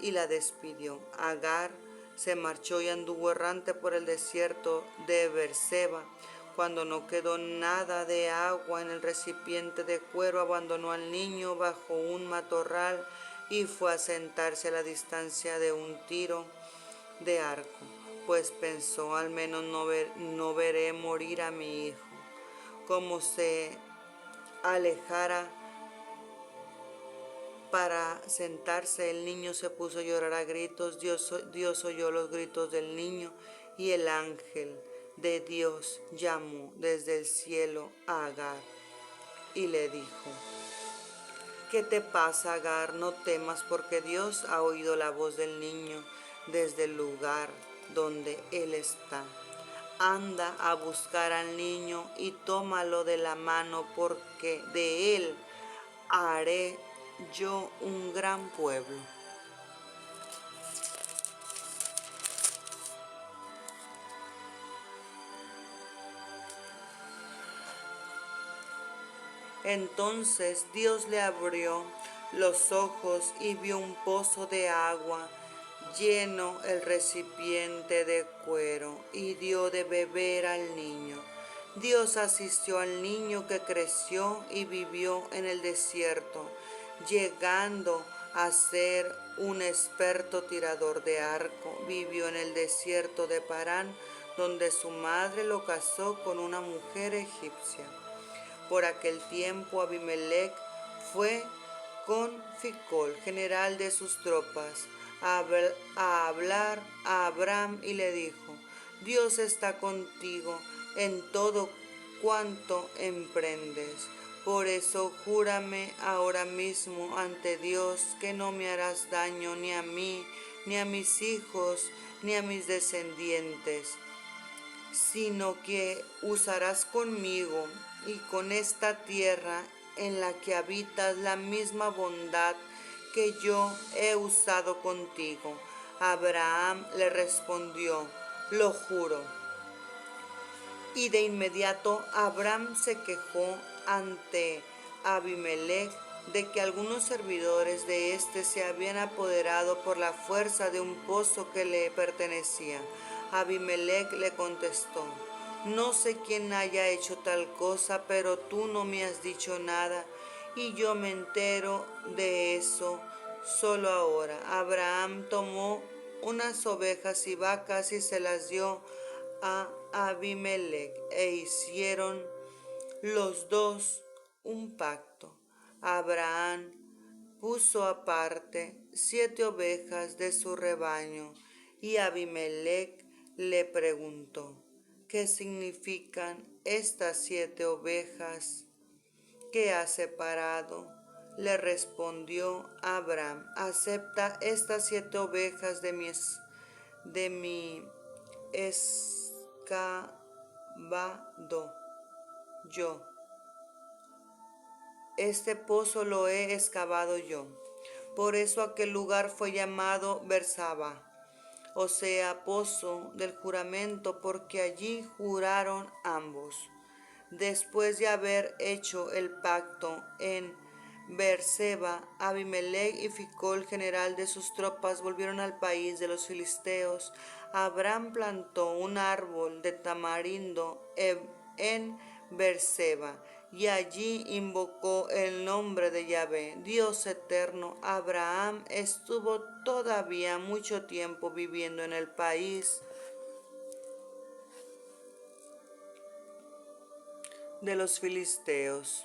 y la despidió. Agar se marchó y anduvo errante por el desierto de Beerseba. Cuando no quedó nada de agua en el recipiente de cuero, abandonó al niño bajo un matorral y fue a sentarse a la distancia de un tiro de arco, pues pensó, al menos no veré morir a mi hijo. Como se alejara para sentarse, el niño se puso a llorar a gritos. Dios oyó los gritos del niño y el ángel de Dios llamó desde el cielo a Agar y le dijo: ¿Qué te pasa, Agar? No temas, porque Dios ha oído la voz del niño desde el lugar donde él está. Anda a buscar al niño y tómalo de la mano, porque de él haré yo un gran pueblo. Entonces Dios le abrió los ojos y vio un pozo de agua, lleno el recipiente de cuero, y dio de beber al niño. Dios asistió al niño, que creció y vivió en el desierto, llegando a ser un experto tirador de arco. Vivió en el desierto de Parán, donde su madre lo casó con una mujer egipcia. Por aquel tiempo Abimelech fue con Ficol, general de sus tropas, a hablar a Abraham y le dijo: Dios está contigo en todo cuanto emprendes. Por eso júrame ahora mismo ante Dios que no me harás daño ni a mí, ni a mis hijos, ni a mis descendientes, sino que usarás conmigo y con esta tierra en la que habitas la misma bondad que yo he usado contigo. Abraham le respondió: lo juro. Y de inmediato Abraham se quejó ante Abimelech de que algunos servidores de éste se habían apoderado por la fuerza de un pozo que le pertenecía. Abimelech le contestó: no sé quién haya hecho tal cosa, pero tú no me has dicho nada, y yo me entero de eso solo ahora. Abraham tomó unas ovejas y vacas y se las dio a Abimelech, e hicieron los dos un pacto. Abraham puso aparte 7 ovejas de su rebaño, y Abimelech le preguntó: ¿qué significan estas 7 ovejas que has separado? Le respondió Abraham: acepta estas 7 ovejas de mi excavado yo. Este pozo lo he excavado yo. Por eso aquel lugar fue llamado Beerseba, o sea, pozo del juramento, porque allí juraron ambos. Después de haber hecho el pacto en Beerseba, Abimelech y Ficol, general de sus tropas, volvieron al país de los filisteos. Abraham plantó un árbol de tamarindo en Beerseba, y allí invocó el nombre de Yahvé, Dios eterno. Abraham estuvo todavía mucho tiempo viviendo en el país de los filisteos.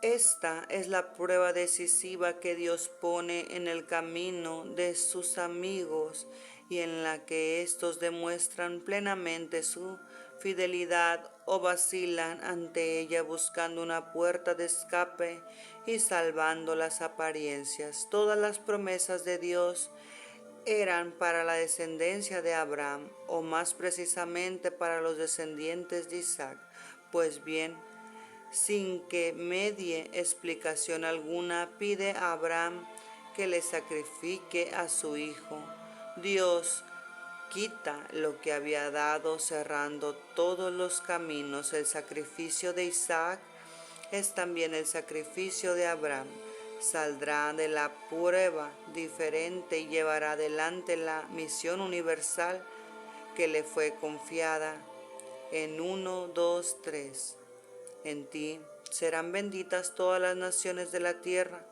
Esta es la prueba decisiva que Dios pone en el camino de sus amigos, y en la que éstos demuestran plenamente su fidelidad o vacilan ante ella, buscando una puerta de escape y salvando las apariencias. Todas las promesas de Dios eran para la descendencia de Abraham, o más precisamente para los descendientes de Isaac. Pues bien, sin que medie explicación alguna, pide a Abraham que le sacrifique a su hijo. Dios quita lo que había dado, cerrando todos los caminos. El sacrificio de Isaac es también el sacrificio de Abraham. Saldrá de la prueba diferente y llevará adelante la misión universal que le fue confiada. En 1, 2, 3. En ti serán benditas todas las naciones de la tierra.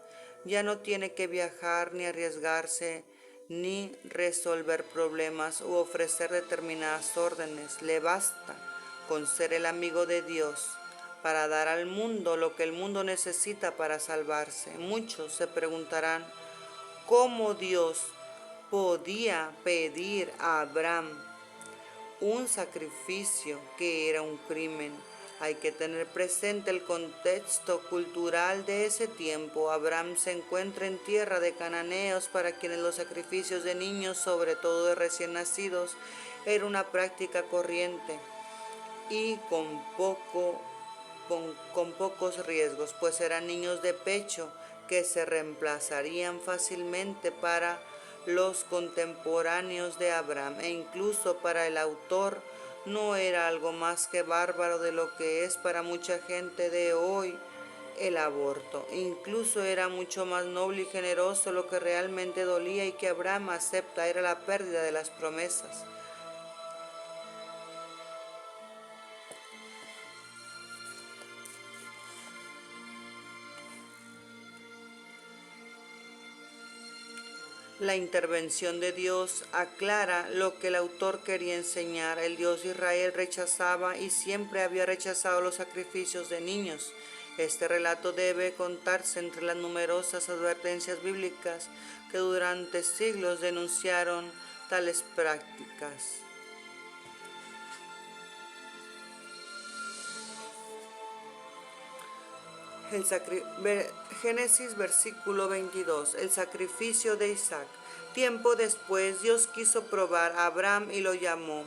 Ya no tiene que viajar ni arriesgarse, ni resolver problemas u ofrecer determinadas órdenes. Le basta con ser el amigo de Dios para dar al mundo lo que el mundo necesita para salvarse. Muchos se preguntarán cómo Dios podía pedir a Abraham un sacrificio que era un crimen. Hay que tener presente el contexto cultural de ese tiempo. Abraham se encuentra en tierra de cananeos, para quienes los sacrificios de niños, sobre todo de recién nacidos, era una práctica corriente y con pocos riesgos, pues eran niños de pecho que se reemplazarían fácilmente para los contemporáneos de Abraham, e incluso para el autor no era algo más que bárbaro de lo que es para mucha gente de hoy el aborto. Incluso era mucho más noble y generoso. Lo que realmente dolía y que Abraham acepta era la pérdida de las promesas. La intervención de Dios aclara lo que el autor quería enseñar. El Dios de Israel rechazaba y siempre había rechazado los sacrificios de niños. Este relato debe contarse entre las numerosas advertencias bíblicas que durante siglos denunciaron tales prácticas. Génesis versículo 22, el sacrificio de Isaac. Tiempo después Dios quiso probar a Abraham y lo llamó.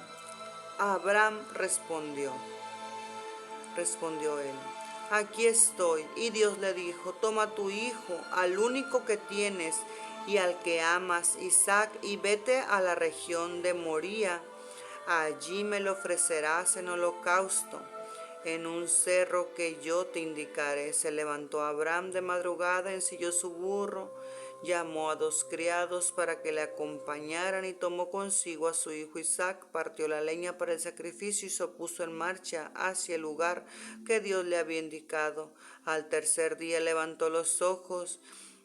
Abraham respondió él, aquí estoy. Y Dios le dijo, toma tu hijo, al único que tienes y al que amas, Isaac, y vete a la región de Moría. Allí me lo ofrecerás en holocausto, en un cerro que yo te indicaré. Se levantó Abraham de madrugada, ensilló su burro, llamó a 2 criados para que le acompañaran y tomó consigo a su hijo Isaac, partió la leña para el sacrificio y se puso en marcha hacia el lugar que Dios le había indicado. Al tercer día levantó los ojos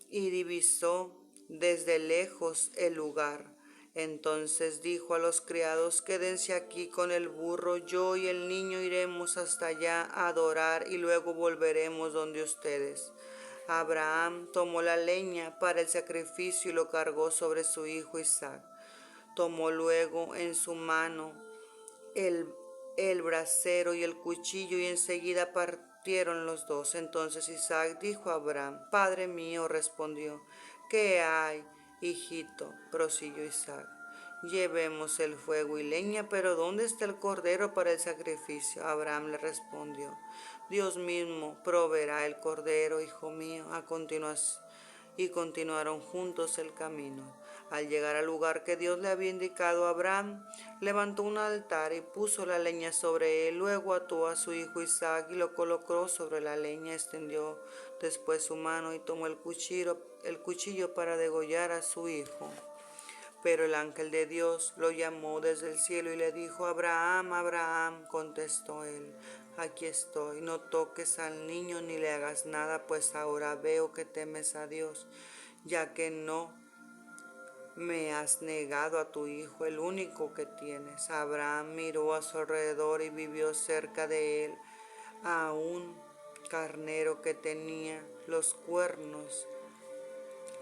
y divisó desde lejos el lugar. Entonces dijo a los criados, quédense aquí con el burro, yo y el niño iremos hasta allá a adorar y luego volveremos donde ustedes. Abraham tomó la leña para el sacrificio y lo cargó sobre su hijo Isaac. Tomó luego en su mano el brasero y el cuchillo y enseguida partieron los dos. Entonces Isaac dijo a Abraham, Padre mío, respondió. ¿Qué hay, hijito? Prosiguió Isaac. Llevemos el fuego y leña, pero ¿dónde está el cordero para el sacrificio? Abraham le respondió, Dios mismo proveerá el cordero, hijo mío. Y continuaron juntos el camino. Al llegar al lugar que Dios le había indicado a Abraham, levantó un altar y puso la leña sobre él. Luego ató a su hijo Isaac y lo colocó sobre la leña. Extendió después su mano y tomó el cuchillo para degollar a su hijo. Pero el ángel de Dios lo llamó desde el cielo y le dijo, Abraham, Abraham, contestó él, aquí estoy. No toques al niño ni le hagas nada, pues ahora veo que temes a Dios, ya que no me has negado a tu hijo, el único que tienes. Abraham miró a su alrededor y vio cerca de él a un carnero que tenía los cuernos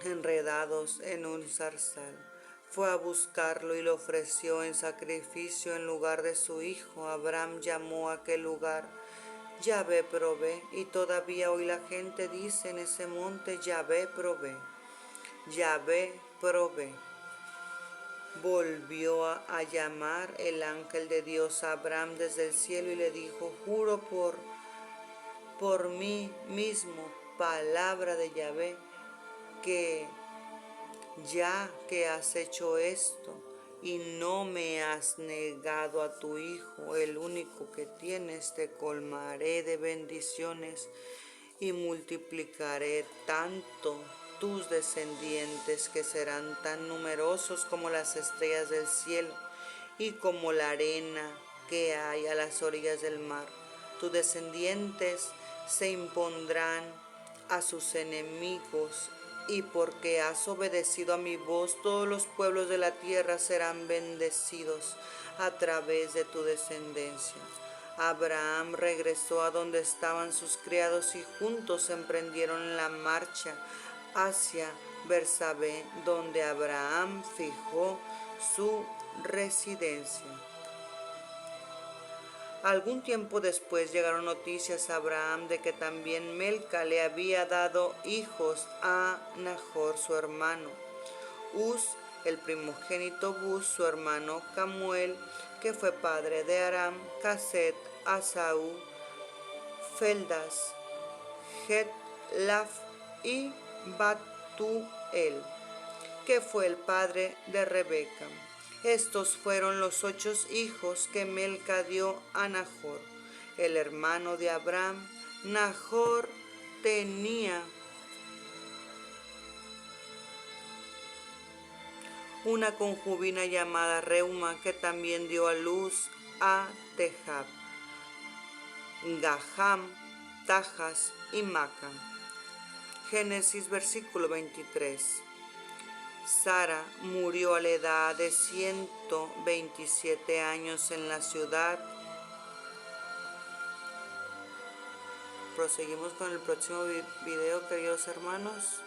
enredados en un zarzal. Fue a buscarlo y lo ofreció en sacrificio en lugar de su hijo. Abraham llamó a aquel lugar Yahvé probé, y todavía hoy la gente dice en ese monte, Yahvé probé. Yahvé probé. Volvió a llamar el ángel de Dios a Abraham desde el cielo y le dijo, juro por mí mismo, palabra de Yahvé, que Ya que has hecho esto y no me has negado a tu hijo, el único que tienes, te colmaré de bendiciones y multiplicaré tanto tus descendientes que serán tan numerosos como las estrellas del cielo y como la arena que hay a las orillas del mar. Tus descendientes se impondrán a sus enemigos, y porque has obedecido a mi voz, todos los pueblos de la tierra serán bendecidos a través de tu descendencia. Abraham regresó a donde estaban sus criados y juntos emprendieron la marcha hacia Bersabé, donde Abraham fijó su residencia. Algún tiempo después llegaron noticias a Abraham de que también Milca le había dado hijos a Nahor su hermano, Uz el primogénito, Buz su hermano, Camuel, que fue padre de Aram, Caset, Asaú, Feldas, Het-Laf y Batuel, que fue el padre de Rebeca. Estos fueron los 8 hijos que Milca dio a Nahor, el hermano de Abraham. Nahor tenía una concubina llamada Reuma, que también dio a luz a Tehab, Gaham, Tajas y Maca. Génesis versículo 23. Sara murió a la edad de 127 años en la ciudad. Proseguimos con el próximo video, queridos hermanos.